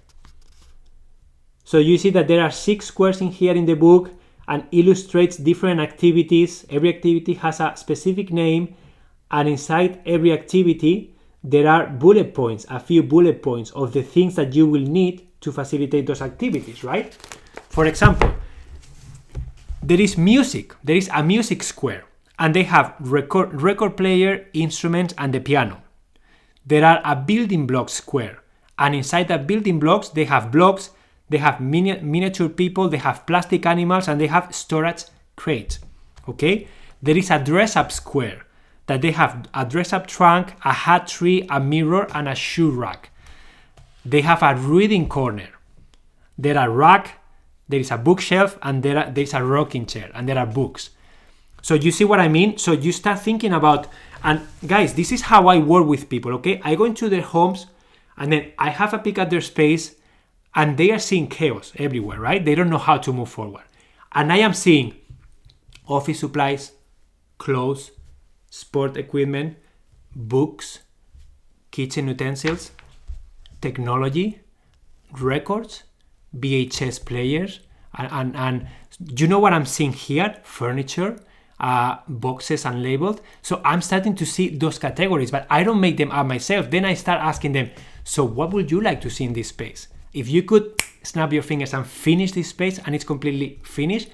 So you see that there are 6 squares in here in the book and illustrates different activities. Every activity has a specific name, and inside every activity, there are bullet points, a few bullet points of the things that you will need to facilitate those activities, right? For example, there is music. There is a music square. And they have record player, instruments, and the piano. There are a building block square. And inside that building blocks, they have blocks, they have miniature people, they have plastic animals, and they have storage crates. Okay? There is a dress-up square that they have a dress-up trunk, a hat tree, a mirror, and a shoe rack. they have a reading corner. There are rack, there is a bookshelf, and there is a rocking chair, and there are books. So you see what I mean? So you start thinking about, and guys, this is how I work with people, okay? I go into their homes, and then I have a peek at their space, and they are seeing chaos everywhere, right? They don't know how to move forward. And I am seeing office supplies, clothes, sport equipment, books, kitchen utensils, technology, records, VHS players, and you know what I'm seeing here? Furniture, boxes unlabeled. So I'm starting to see those categories, but I don't make them up myself. Then I start asking them, so what would you like to see in this space? If you could snap your fingers and finish this space and it's completely finished,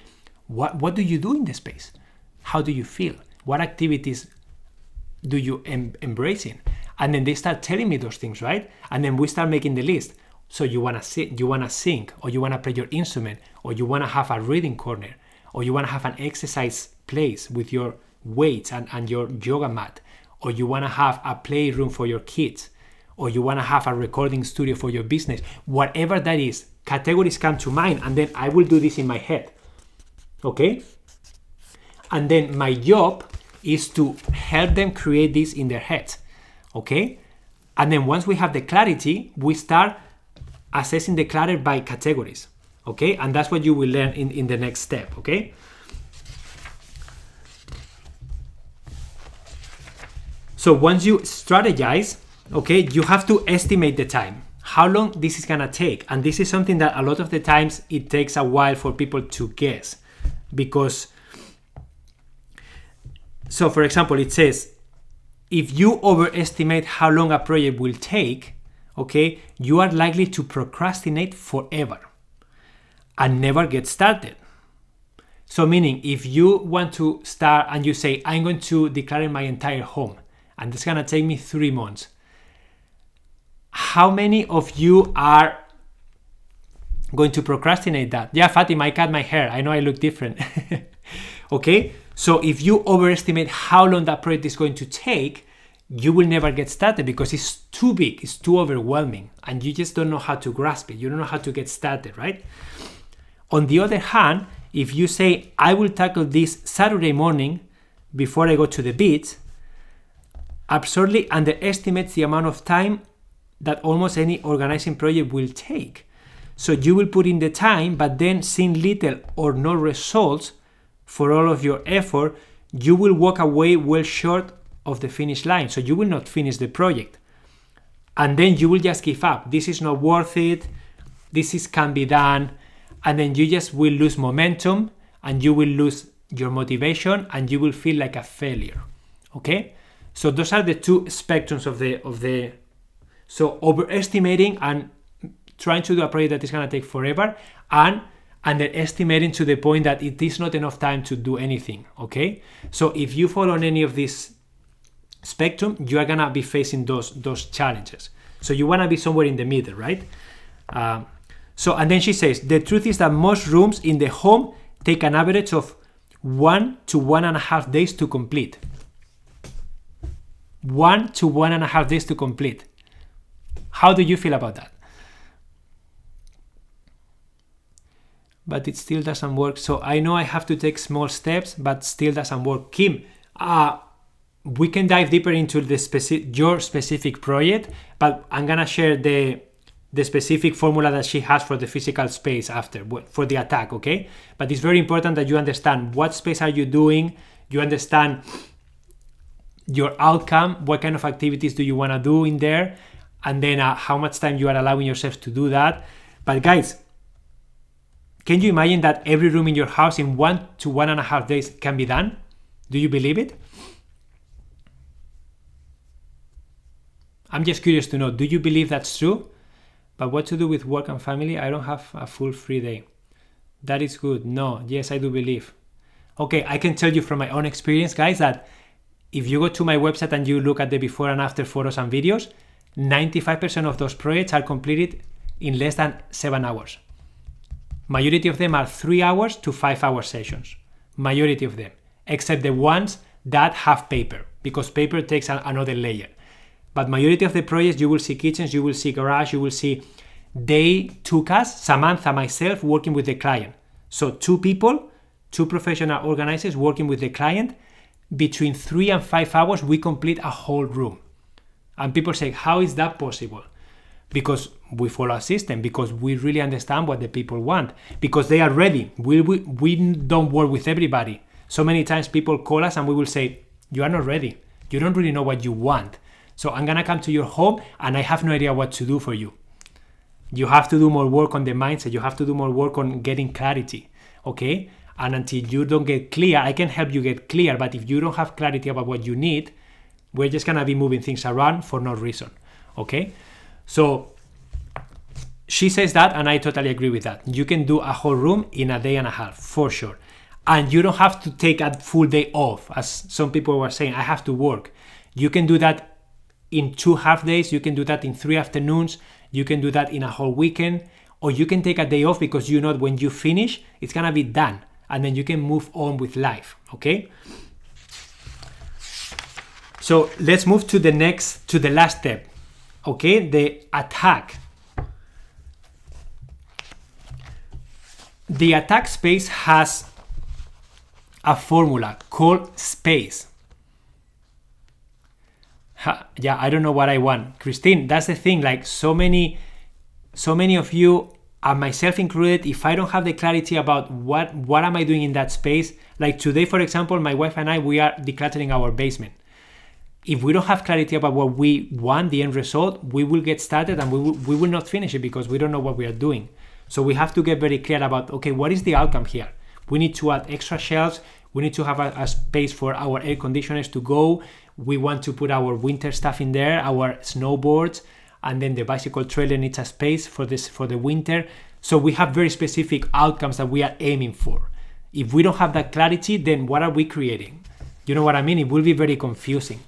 what do you do in the space? How do you feel? What activities do you embrace in? And then they start telling me those things, right? And then we start making the list. So you wanna sing, or you wanna play your instrument, or you wanna have a reading corner, or you wanna have an exercise place with your weights and your yoga mat, or you wanna have a playroom for your kids, or you wanna have a recording studio for your business. Whatever that is, categories come to mind, and then I will do this in my head, okay? And then my job is to help them create this in their heads, okay? And then once we have the clarity, we start assessing the clutter by categories, okay? And that's what you will learn in the next step, okay? So once you strategize, okay, you have to estimate the time, how long this is gonna take. And this is something that a lot of the times it takes a while for people to guess, because, so for example, it says, if you overestimate how long a project will take, okay, you are likely to procrastinate forever and never get started. So meaning, if you want to start and you say, I'm going to declutter my entire home, and it's gonna take me 3 months, how many of you are going to procrastinate that? Yeah, Fatima, I cut my hair. I know I look different. Okay, so if you overestimate how long that project is going to take, you will never get started because it's too big, it's too overwhelming, and you just don't know how to grasp it. You don't know how to get started, right? On the other hand, if you say, I will tackle this Saturday morning before I go to the beach, absurdly underestimates the amount of time that almost any organizing project will take. So you will put in the time, but then seeing little or no results for all of your effort, you will walk away well short of the finish line. So you will not finish the project. And then you will just give up. This is not worth it. Can be done. And then you just will lose momentum, and you will lose your motivation, and you will feel like a failure. Okay? So those are the two spectrums of the so overestimating and trying to do a project that is going to take forever, and underestimating to the point that it is not enough time to do anything. Okay? So if you fall on any of these spectrum, you are gonna be facing those challenges. So you wanna be somewhere in the middle, right? So and then she says, the truth is that most rooms in the home take an average of 1 to 1.5 days to complete. 1 to 1.5 days to complete. How do you feel about that? But it still doesn't work. So I know I have to take small steps, but still doesn't work. Kim, we can dive deeper into your specific project, but I'm gonna share the specific formula that she has for the physical space after, for the attack, okay? But it's very important that you understand what space are you doing, you understand your outcome, what kind of activities do you wanna do in there, and then how much time you are allowing yourself to do that. But guys, can you imagine that every room in your house in 1 to 1.5 days can be done? Do you believe it? I'm just curious to know, do you believe that's true? But what to do with work and family? I don't have a full free day. That is good. No, yes, I do believe. Okay, I can tell you from my own experience, guys, that if you go to my website and you look at the before and after photos and videos, 95% of those projects are completed in less than 7 hours. Majority of them are 3 hours to 5 hour sessions. Majority of them, except the ones that have paper, because paper takes another layer. But majority of the projects, you will see kitchens, you will see garage, you will see they took us, Samantha, myself, working with the client. So 2 people, 2 professional organizers working with the client. Between 3 and 5 hours, we complete a whole room. And people say, how is that possible? Because we follow a system, because we really understand what the people want, because they are ready. We don't work with everybody. So many times people call us and we will say, you are not ready. You don't really know what you want. So I'm going to come to your home and I have no idea what to do for you. You have to do more work on the mindset. You have to do more work on getting clarity, okay? And until you don't get clear, I can help you get clear, but if you don't have clarity about what you need, we're just going to be moving things around for no reason, okay? So she says that, and I totally agree with that. You can do a whole room in a day and a half, for sure. And you don't have to take a full day off, as some people were saying, I have to work. You can do that in 2 half days, you can do that in 3 afternoons, you can do that in a whole weekend, or you can take a day off because you know when you finish, it's gonna be done, and then you can move on with life, okay? So let's move to the last step, okay? The attack. The attack space has a formula called space. Yeah, I don't know what I want. Christine, that's the thing. Like so many of you, and myself included, if I don't have the clarity about what am I doing in that space, like today, for example, my wife and I, we are decluttering our basement. If we don't have clarity about what we want, the end result, we will get started and we will not finish it because we don't know what we are doing. So we have to get very clear about, okay, what is the outcome here? We need to add extra shelves. We need to have a space for our air conditioners to go. We want to put our winter stuff in there, our snowboards, and then the bicycle trailer needs a space for the winter. So we have very specific outcomes that we are aiming for. If we don't have that clarity, then what are we creating? You know what I mean? It will be very confusing.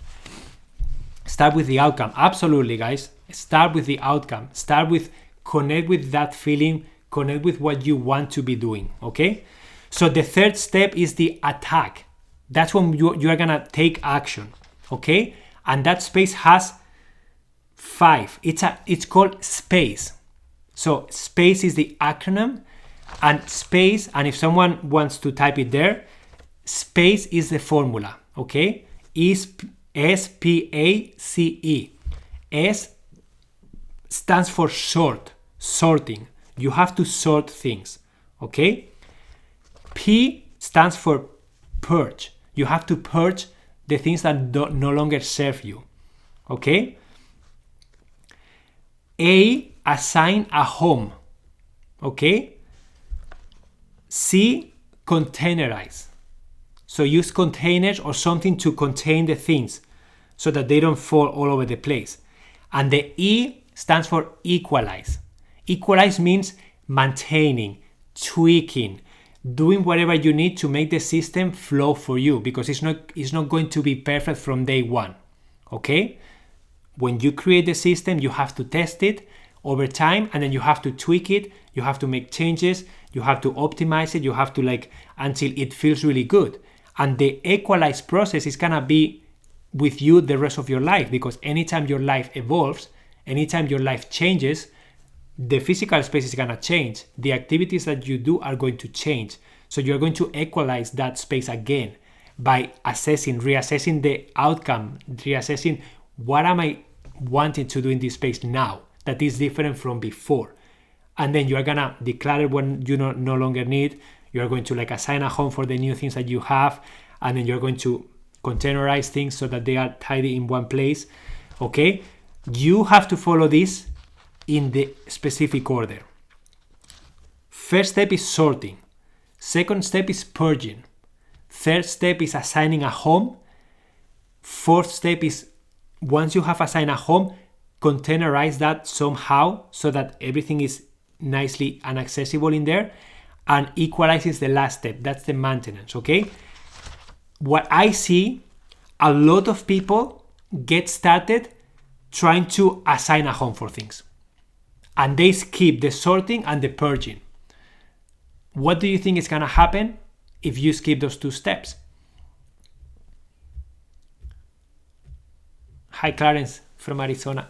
Start with the outcome. Absolutely, guys. Start with the outcome. Connect with that feeling, connect with what you want to be doing, okay? So the third step is the attack. That's when you are gonna take action, okay? And that space has 5. It's called space. So space is the acronym, and space, and if someone wants to type it there, space is the formula, okay? S-P-A-C-E. S stands for sorting. You have to sort things, okay? P stands for purge. You have to purge the things that no longer serve you, okay? A, assign a home, okay? C, containerize. So use containers or something to contain the things so that they don't fall all over the place. And the E stands for equalize. Equalize means maintaining, tweaking, doing whatever you need to make the system flow for you, because it's not going to be perfect from day one, okay? When you create the system, you have to test it over time, and then you have to tweak it, you have to make changes, you have to optimize it, you have to until it feels really good. And the equalize process is gonna be with you the rest of your life, because anytime your life evolves, anytime your life changes, the physical space is gonna change. The activities that you do are going to change. So you're going to equalize that space again by reassessing the outcome, reassessing what am I wanting to do in this space now that is different from before. And then you are gonna declutter when you no longer need. You are going to assign a home for the new things that you have, and then you're going to containerize things so that they are tidy in one place, okay? You have to follow this in the specific order. First step is sorting. Second step is purging. Third step is assigning a home. Fourth step is, once you have assigned a home, containerize that somehow so that everything is nicely and accessible in there. And equalize is the last step. That's the maintenance, okay? What I see, a lot of people get started trying to assign a home for things, and they skip the sorting and the purging. What do you think is gonna happen if you skip those 2 steps? Hi, Clarence. from Arizona.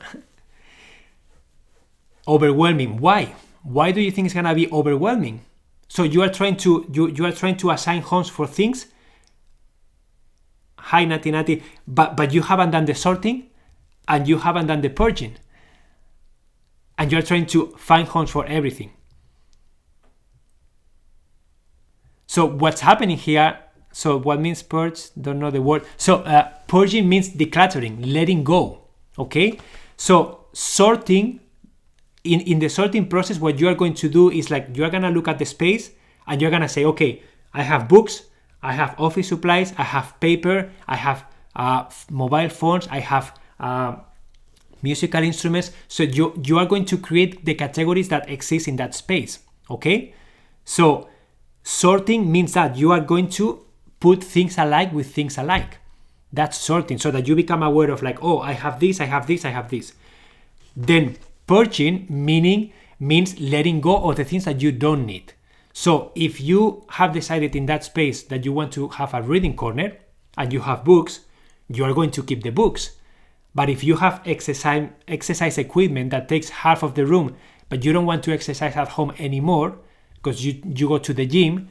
Overwhelming. Why? Why do you think it's gonna be overwhelming? So you are trying to assign homes for things. Hi Nati, but you haven't done the sorting and you haven't done the purging. And you're trying to find homes for everything. So what's happening here? So what means purge? Don't know the word. So purging means decluttering, letting go. Okay. So sorting, in the sorting process, what you are going to do is like you're gonna look at the space and you're gonna say, okay, I have books, I have office supplies, I have paper, I have mobile phones, I have musical instruments. So you are going to create the categories that exist in that space. Okay. So sorting means that you are going to put things alike with things alike. That's sorting, so that you become aware of like, oh, I have this, I have this, I have this. Then purging means letting go of the things that you don't need. So if you have decided in that space that you want to have a reading corner and you have books, you are going to keep the books. But if you have exercise equipment that takes half of the room, but you don't want to exercise at home anymore because you go to the gym,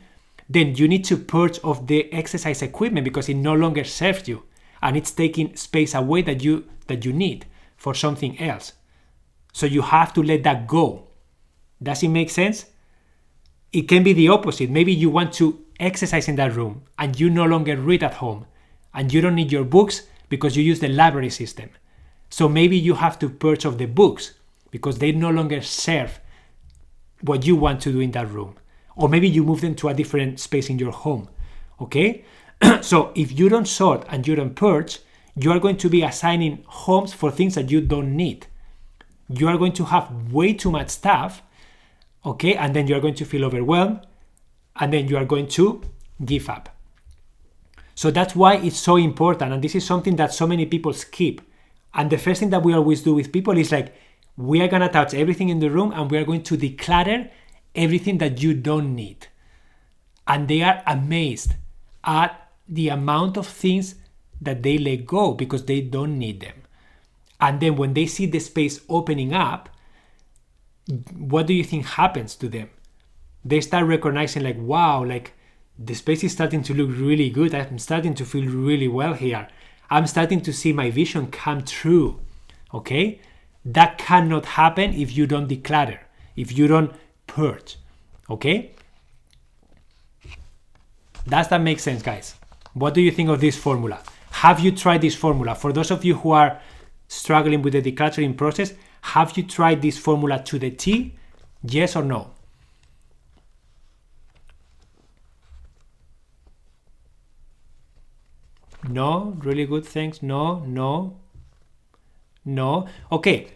then you need to purge of the exercise equipment because it no longer serves you and it's taking space away that you need for something else. So you have to let that go. Does it make sense? It can be the opposite. Maybe you want to exercise in that room and you no longer read at home and you don't need your books because you use the library system. So maybe you have to purge of the books because they no longer serve what you want to do in that room. Or maybe you move them to a different space in your home. Okay? So if you don't sort and you don't purge, you are going to be assigning homes for things that you don't need. You are going to have way too much stuff, okay? And then you are going to feel overwhelmed, and then you are going to give up. So that's why it's so important, and this is something that so many people skip. And the first thing that we always do with people is like, we are going to touch everything in the room and we are going to declutter everything that you don't need. And they are amazed at the amount of things that they let go because they don't need them. And then when they see the space opening up, what do you think happens to them? They start recognizing like, wow, like the space is starting to look really good. I'm starting to feel really well here. I'm starting to see my vision come true. Okay? That cannot happen if you don't declutter, if you don't purge. Okay? Does that make sense, guys? What do you think of this formula? Have you tried this formula? For those of you who are struggling with the decluttering process, have you tried this formula to the T? Yes or no? No? Really good, thanks. No. Okay,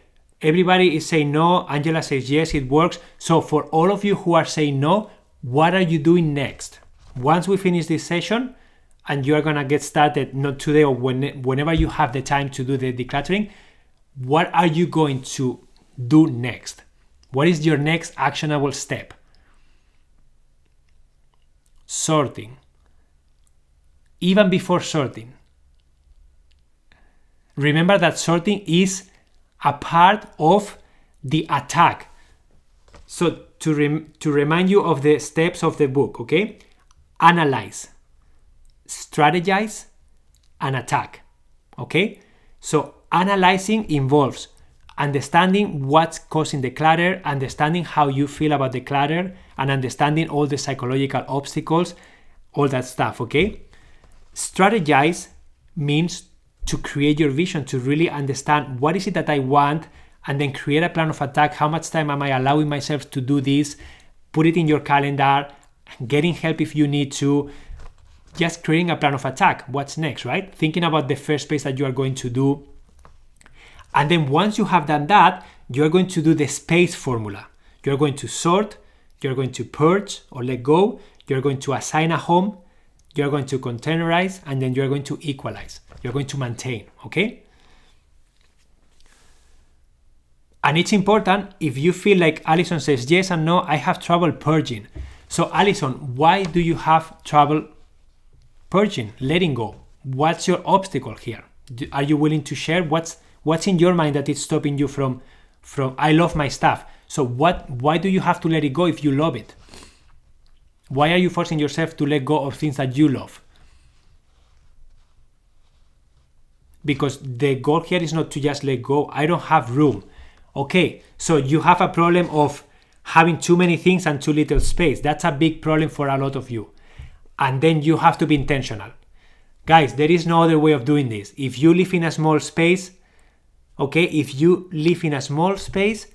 everybody is saying no. Angela says yes, it works. So for all of you who are saying no, what are you doing next? Once we finish this session, and you are going to get started, not today or whenever you have the time to do the decluttering, what are you going to do next? What is your next actionable step? Sorting. Even before sorting. Remember that sorting is a part of the attack. So to remind you of the steps of the book, okay? Analyze, strategize, and attack. Okay? So analyzing involves understanding what's causing the clutter, understanding how you feel about the clutter, and understanding all the psychological obstacles, all that stuff, okay? Strategize means to create your vision, to really understand what is it that I want, and then create a plan of attack. How much time am I allowing myself to do this? Put it in your calendar, getting help if you need to, just creating a plan of attack. What's next, right? Thinking about the first space that you are going to do. And then once you have done that, you're going to do the space formula. You're going to sort, you're going to purge or let go, you're going to assign a home, you're going to containerize, and then you're going to equalize. You're going to maintain, okay? And it's important, if you feel like Alison says yes and no, I have trouble purging. So Alison, why do you have trouble purging, letting go? What's your obstacle here? Are you willing to share what's What's in your mind that is stopping you from I love my stuff? So why do you have to let it go if you love it? Why are you forcing yourself to let go of things that you love? Because the goal here is not to just let go. I don't have room. Okay, so you have a problem of having too many things and too little space. That's a big problem for a lot of you. And then you have to be intentional. Guys, there is no other way of doing this. If you live in a small space, okay, if you live in a small space,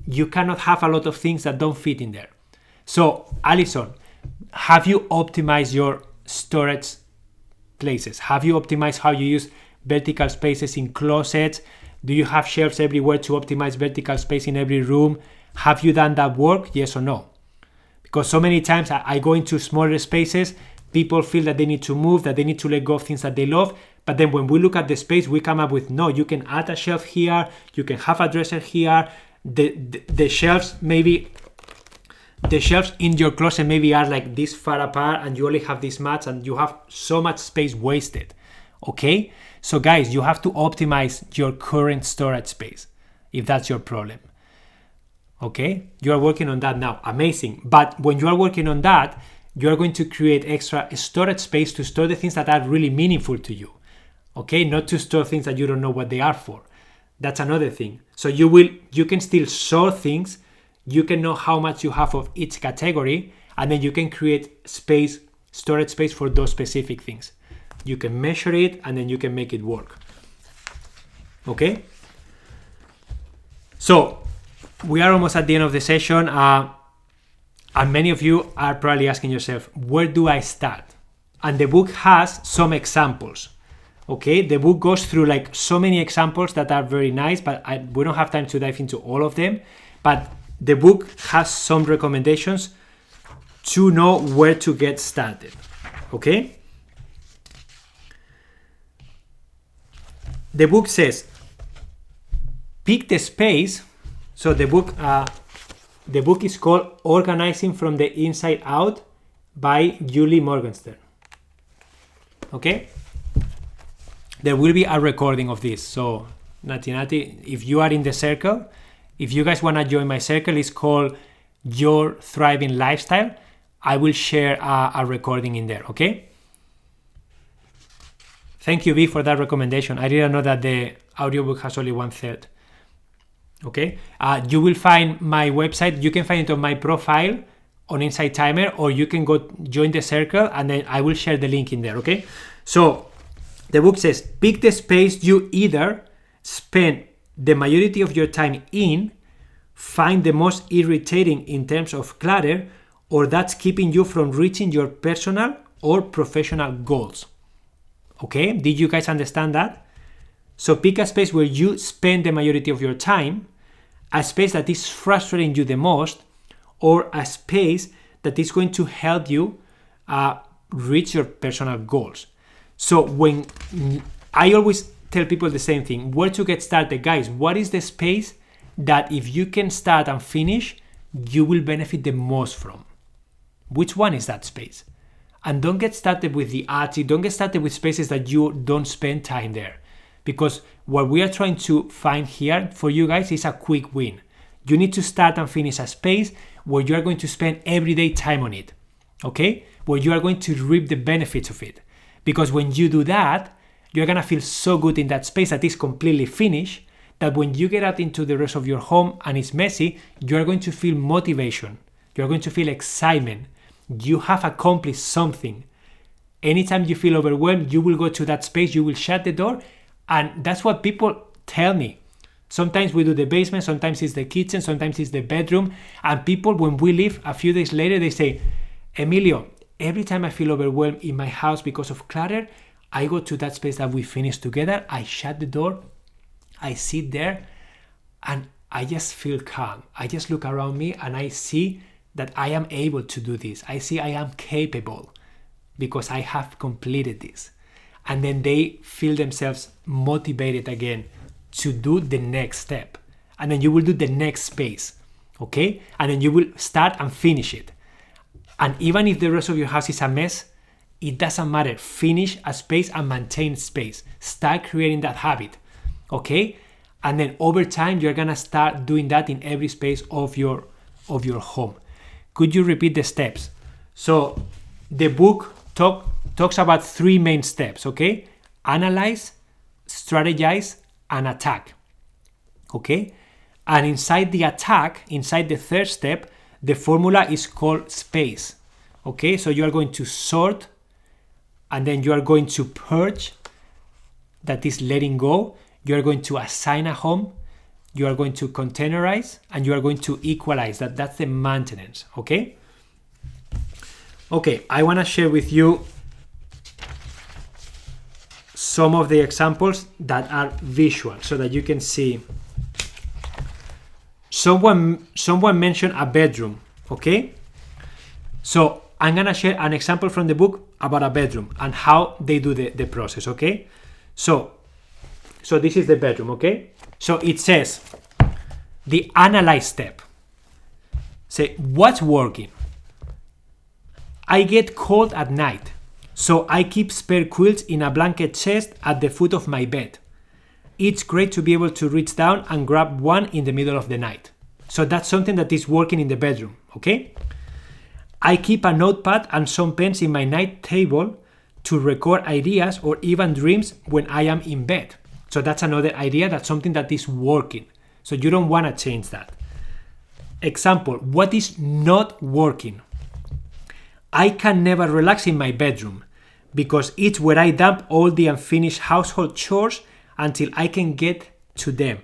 you cannot have a lot of things that don't fit in there. So, Alison, have you optimized your storage places? Have you optimized how you use vertical spaces in closets? Do you have shelves everywhere to optimize vertical space in every room? Have you done that work? Yes or no? Because so many times I go into smaller spaces, people feel that they need to move, that they need to let go of things that they love. But then when we look at the space, we come up with, no, you can add a shelf here, you can have a dresser here, the shelves in your closet maybe are like this far apart and you only have this much and you have so much space wasted. Okay? So guys, you have to optimize your current storage space if that's your problem. Okay? You are working on that now. Amazing. But when you are working on that, you are going to create extra storage space to store the things that are really meaningful to you. Okay? Not to store things that you don't know what they are for. That's another thing. So you can still sort things. You can know how much you have of each category, and then you can create space, storage space for those specific things. You can measure it, and then you can make it work. Okay? So we are almost at the end of the session, and many of you are probably asking yourself, where do I start? And the book has some examples. Okay, the book goes through like so many examples that are very nice, but we don't have time to dive into all of them. But the book has some recommendations to know where to get started. Okay? The book says, pick the space. So the book is called Organizing from the Inside Out by Julie Morgenstern. Okay? There will be a recording of this. So, Nati, if you are in the circle, if you guys want to join my circle, it's called Your Thriving Lifestyle. I will share a recording in there, okay? Thank you, V, for that recommendation. I didn't know that the audiobook has only 1/3. Okay? You will find my website. You can find it on my profile on Inside Timer, or you can go join the circle, and then I will share the link in there, okay? So, the book says, pick the space you either spend the majority of your time in, find the most irritating in terms of clutter, or that's keeping you from reaching your personal or professional goals. Okay, did you guys understand that? So pick a space where you spend the majority of your time, a space that is frustrating you the most, or a space that is going to help you reach your personal goals. So when I always tell people the same thing, where to get started, guys, what is the space that if you can start and finish, you will benefit the most from? Which one is that space? And don't get started with the attic, don't get started with spaces that you don't spend time there. Because what we are trying to find here for you guys is a quick win. You need to start and finish a space where you are going to spend everyday time on it, okay? Where you are going to reap the benefits of it. Because when you do that, you're going to feel so good in that space that is completely finished, that when you get out into the rest of your home and it's messy, you're going to feel motivation. You're going to feel excitement. You have accomplished something. Anytime you feel overwhelmed, you will go to that space, you will shut the door, and that's what people tell me. Sometimes we do the basement, sometimes it's the kitchen, sometimes it's the bedroom, and people, when we leave a few days later, they say, Emilio, every time I feel overwhelmed in my house because of clutter, I go to that space that we finished together, I shut the door, I sit there, and I just feel calm. I just look around me and I see that I am able to do this. I see I am capable because I have completed this. And then they feel themselves motivated again to do the next step. And then you will do the next space, okay? And then you will start and finish it. And even if the rest of your house is a mess, it doesn't matter. Finish a space and maintain space. Start creating that habit, okay? And then over time, you're gonna start doing that in every space of your home. Could you repeat the steps? So the book talks about 3 main steps, okay? Analyze, strategize, and attack, okay? And inside the attack, inside the third step, the formula is called space, okay? So you are going to sort, and then you are going to purge, that is letting go. You are going to assign a home, you are going to containerize, and you are going to equalize. That's the maintenance, okay? Okay, I want to share with you some of the examples that are visual so that you can see. Someone mentioned a bedroom, okay? So I'm gonna share an example from the book about a bedroom and how they do the process, okay? So this is the bedroom, okay? So it says the analyze step. Say, what's working? I get cold at night, so I keep spare quilts in a blanket chest at the foot of my bed. It's great to be able to reach down and grab one in the middle of the night. So that's something that is working in the bedroom, okay? I keep a notepad and some pens in my night table to record ideas or even dreams when I am in bed. So that's another idea, that's something that is working. So you don't want to change that. Example, what is not working? I can never relax in my bedroom because it's where I dump all the unfinished household chores until I can get to them.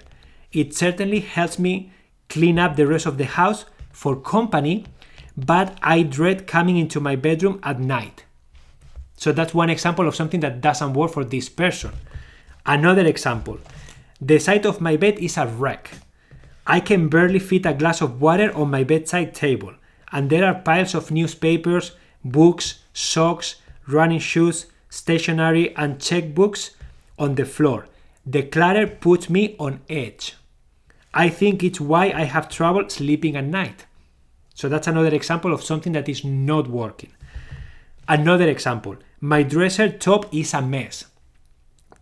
It certainly helps me clean up the rest of the house for company, but I dread coming into my bedroom at night. So that's one example of something that doesn't work for this person. Another example, the side of my bed is a wreck. I can barely fit a glass of water on my bedside table, and there are piles of newspapers, books, socks, running shoes, stationery, and checkbooks on the floor. The clutter puts me on edge. I think it's why I have trouble sleeping at night. So that's another example of something that is not working. Another example, my dresser top is a mess.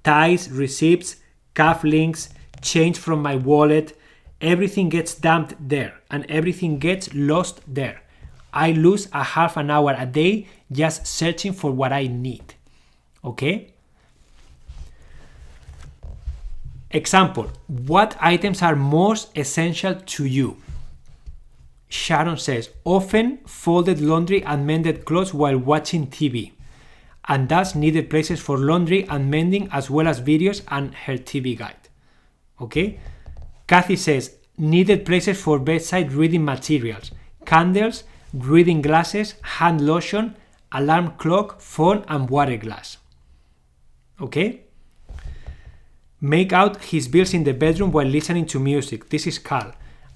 Ties, receipts, cuff links, change from my wallet, everything gets dumped there and everything gets lost there. I lose a half an hour a day just searching for what I need. Okay? Example, what items are most essential to you? Sharon says, often folded laundry and mended clothes while watching TV, and thus needed places for laundry and mending as well as videos and her TV guide. Okay? Kathy says, needed places for bedside reading materials, candles, reading glasses, hand lotion, alarm clock, phone, and water glass. Okay? Make out his bills in the bedroom while listening to music. This is Carl.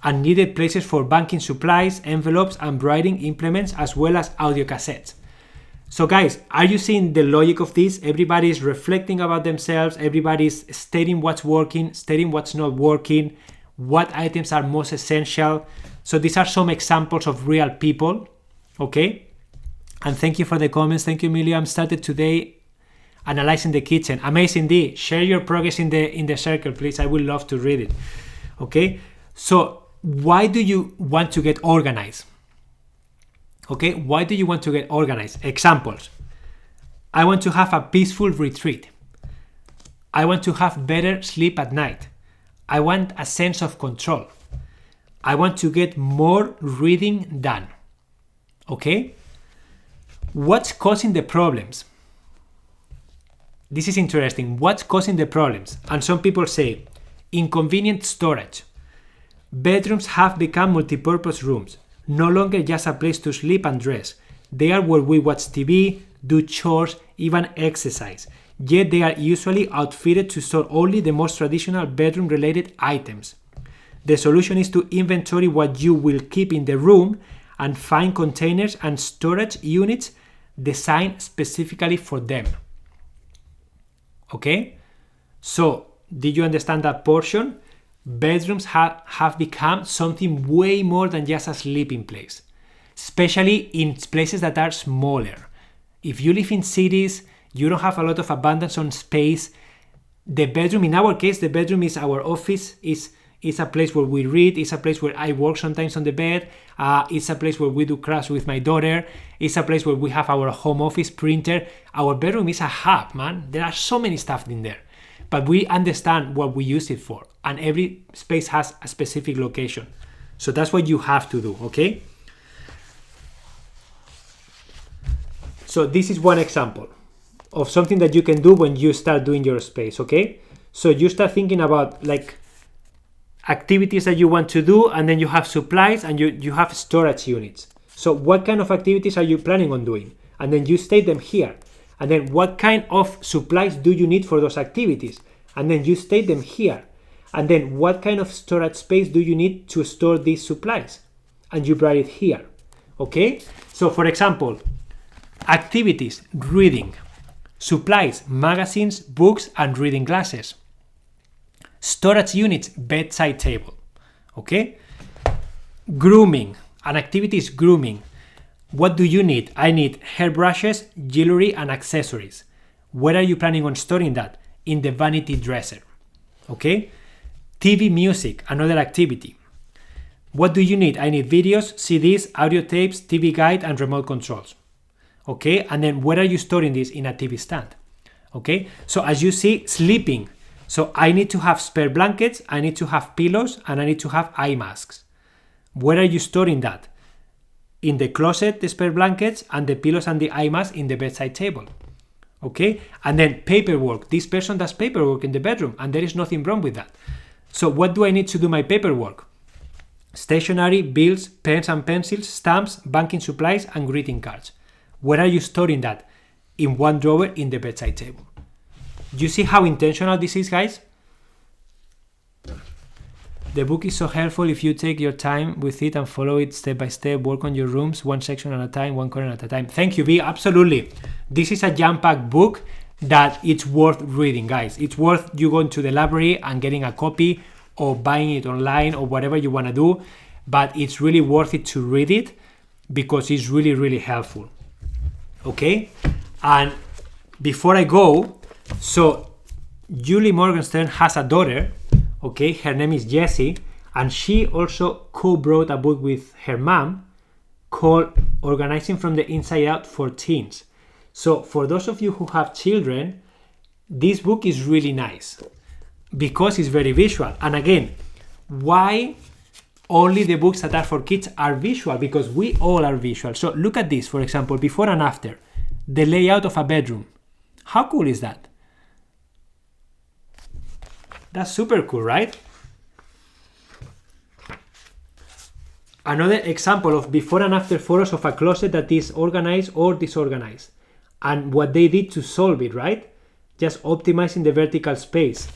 And needed places for banking supplies, envelopes, and writing implements, as well as audio cassettes. So guys, are you seeing the logic of this? Everybody's reflecting about themselves. Everybody's stating what's working, stating what's not working, what items are most essential. So these are some examples of real people. Okay? And thank you for the comments. Thank you, Miriam. Started today analyzing the kitchen. Amazing, D. Share your progress in the circle, please. I would love to read it. Okay? So why do you want to get organized? Okay, why do you want to get organized? Examples. I want to have a peaceful retreat. I want to have better sleep at night. I want a sense of control. I want to get more reading done. Okay? What's causing the problems? This is interesting. What's causing the problems? And some people say, inconvenient storage. Bedrooms have become multipurpose rooms, no longer just a place to sleep and dress. They are where we watch TV, do chores, even exercise. Yet they are usually outfitted to store only the most traditional bedroom-related items. The solution is to inventory what you will keep in the room and find containers and storage units designed specifically for them. Okay? So, did you understand that portion? Bedrooms have become something way more than just a sleeping place, especially in places that are smaller. If you live in cities, you don't have a lot of abundance on space. The bedroom, in our case, the bedroom is our office, is a place where we read, it's a place where I work sometimes on the bed, it's a place where we do crafts with my daughter, it's a place where we have our home office printer. Our bedroom is a hub, man. There are so many stuff in there, but we understand what we use it for, and every space has a specific location. So that's what you have to do, okay? So this is one example of something that you can do when you start doing your space, okay? So you start thinking about like activities that you want to do, and then you have supplies and you have storage units. So what kind of activities are you planning on doing? And then you state them here. And then what kind of supplies do you need for those activities? And then you state them here. And then what kind of storage space do you need to store these supplies? And you write it here, okay? So for example, activities, reading. Supplies, magazines, books, and reading glasses. Storage units, bedside table, okay? Grooming, an activity is grooming. What do you need? I need hairbrushes, jewelry, and accessories. Where are you planning on storing that? In the vanity dresser, okay? TV music, another activity. What do you need? I need videos, CDs, audio tapes, TV guide, and remote controls, okay? And then where are you storing this? In a TV stand, okay? So as you see, sleeping. So I need to have spare blankets, I need to have pillows, and I need to have eye masks. Where are you storing that? In the closet, the spare blankets, and the pillows and the eye mask in the bedside table. Okay? And then paperwork. This person does paperwork in the bedroom, and there is nothing wrong with that. So what do I need to do my paperwork? Stationery, bills, pens and pencils, stamps, banking supplies, and greeting cards. Where are you storing that? In one drawer in the bedside table. You see how intentional this is, guys? The book is so helpful if you take your time with it and follow it step by step, work on your rooms, one section at a time, one corner at a time. Thank you, V. Absolutely. This is a jam-packed book that it's worth reading, guys. It's worth you going to the library and getting a copy or buying it online or whatever you want to do. But it's really worth it to read it because it's really, really helpful. Okay? And before I go, so Julie Morgenstern has a daughter, okay, her name is Jessie, and she also co-wrote a book with her mom called Organizing from the Inside Out for Teens. So for those of you who have children, this book is really nice because it's very visual. And again, why only the books that are for kids are visual? Because we all are visual. So look at this, for example, before and after, the layout of a bedroom. How cool is that? That's super cool, right? Another example of before and after photos of a closet that is organized or disorganized. And what they did to solve it, right? Just optimizing the vertical space.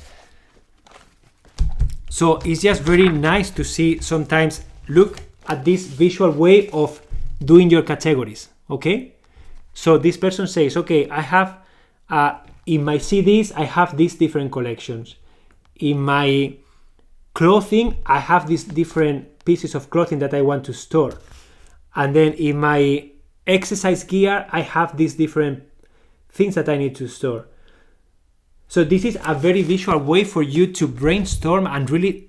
So it's just very nice to see sometimes, look at this visual way of doing your categories, okay? So this person says, okay, I have, in my CDs, I have these different collections. In my clothing, I have these different pieces of clothing that I want to store. And then in my exercise gear, I have these different things that I need to store. So this is a very visual way for you to brainstorm and really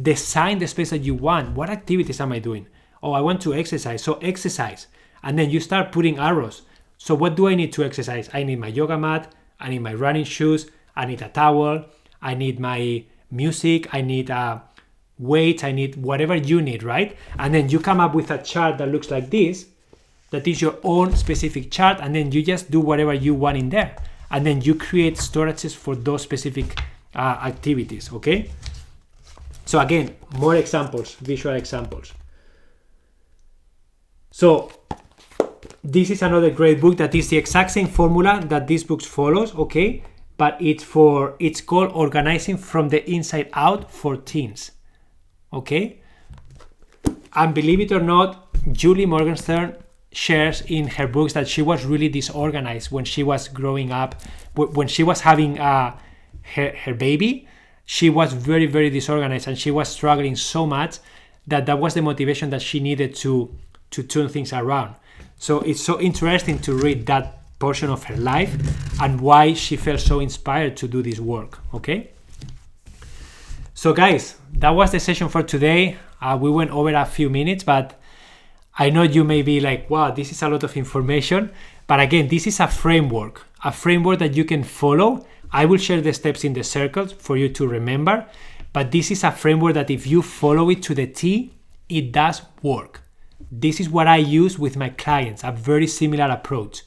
design the space that you want. What activities am I doing? Oh, I want to exercise. So exercise. And then you start putting arrows. So what do I need to exercise? I need my yoga mat. I need my running shoes. I need a towel. I need my music, I need weights, I need whatever you need, right? And then you come up with a chart that looks like this, that is your own specific chart, and then you just do whatever you want in there. And then you create storages for those specific activities, okay? So again, more examples, visual examples. So this is another great book that is the exact same formula that this book follows, okay? But it's called Organizing from the Inside Out for Teens, okay? And believe it or not, Julie Morgenstern shares in her books that she was really disorganized when she was growing up. When she was having her baby, she was very, very disorganized, and she was struggling so much that was the motivation that she needed to turn things around. So it's so interesting to read that portion of her life and why she felt so inspired to do this work. Okay, so guys, that was the session for today. We went over a few minutes, but I know you may be like, wow, this is a lot of information. But again, this is a framework that you can follow. I will share the steps in the circles for you to remember, but this is a framework that if you follow it to the T, it does work. This is what I use with my clients, a very similar approach,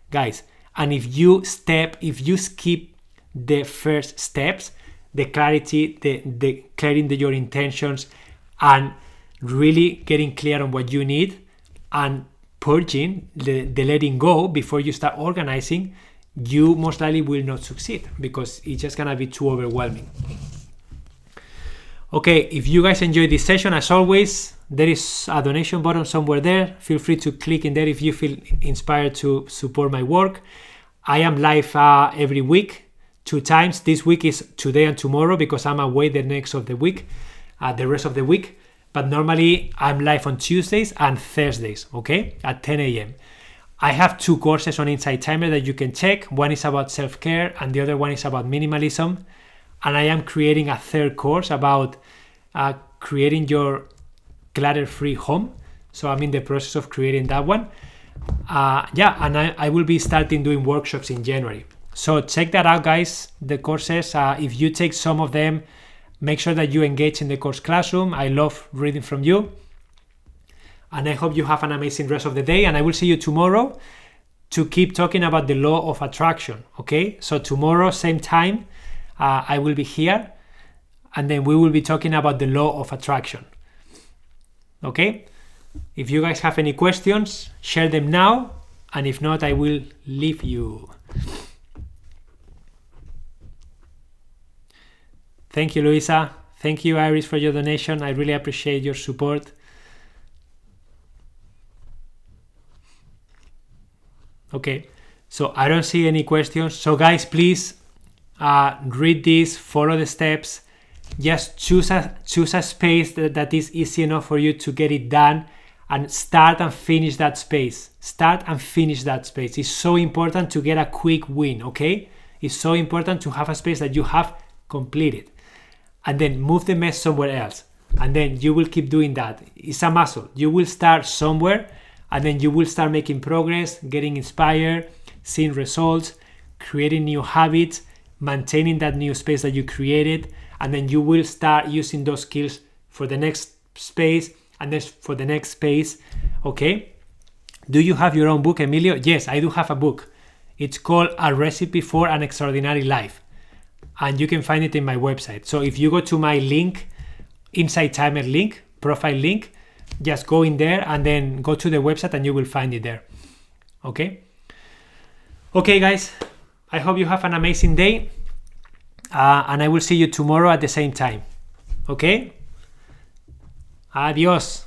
guys. And if you skip the first steps, the clarity, the clearing your intentions, and really getting clear on what you need, and purging, the letting go before you start organizing, you most likely will not succeed because it's just gonna be too overwhelming. Okay, if you guys enjoyed this session, as always, there is a donation button somewhere there. Feel free to click in there if you feel inspired to support my work. I am live every week, 2 times. This week is today and tomorrow because I'm away the rest of the week. But normally I'm live on Tuesdays and Thursdays, okay, at 10 a.m. I have 2 courses on Insight Timer that you can check. One is about self-care and the other one is about minimalism. And I am creating a 3rd course about creating your clutter-free home. So I'm in the process of creating that one. And I will be starting doing workshops in January. So check that out, guys, the courses. If you take some of them, make sure that you engage in the course classroom. I love reading from you. And I hope you have an amazing rest of the day. And I will see you tomorrow to keep talking about the law of attraction. Okay, so tomorrow, same time, I will be here. And then we will be talking about the law of attraction. Okay, if you guys have any questions, share them now. And if not, I will leave you. Thank you, Luisa. Thank you, Iris, for your donation. I really appreciate your support. Okay, so I don't see any questions. So guys, please read this, follow the steps. Just choose a space that is easy enough for you to get it done, and start and finish that space. Start and finish that space. It's so important to get a quick win, okay? It's so important to have a space that you have completed. And then move the mess somewhere else. And then you will keep doing that. It's a muscle. You will start somewhere, and then you will start making progress, getting inspired, seeing results, creating new habits, maintaining that new space that you created, and then you will start using those skills for the next space and then for the next space. Okay? Do you have your own book, Emilio? Yes, I do have a book. It's called A Recipe for an Extraordinary Life. And you can find it in my website. So if you go to my link, Insight Timer link, profile link, just go in there and then go to the website and you will find it there. Okay? Okay, guys. I hope you have an amazing day. And I will see you tomorrow at the same time. Okay? Adios.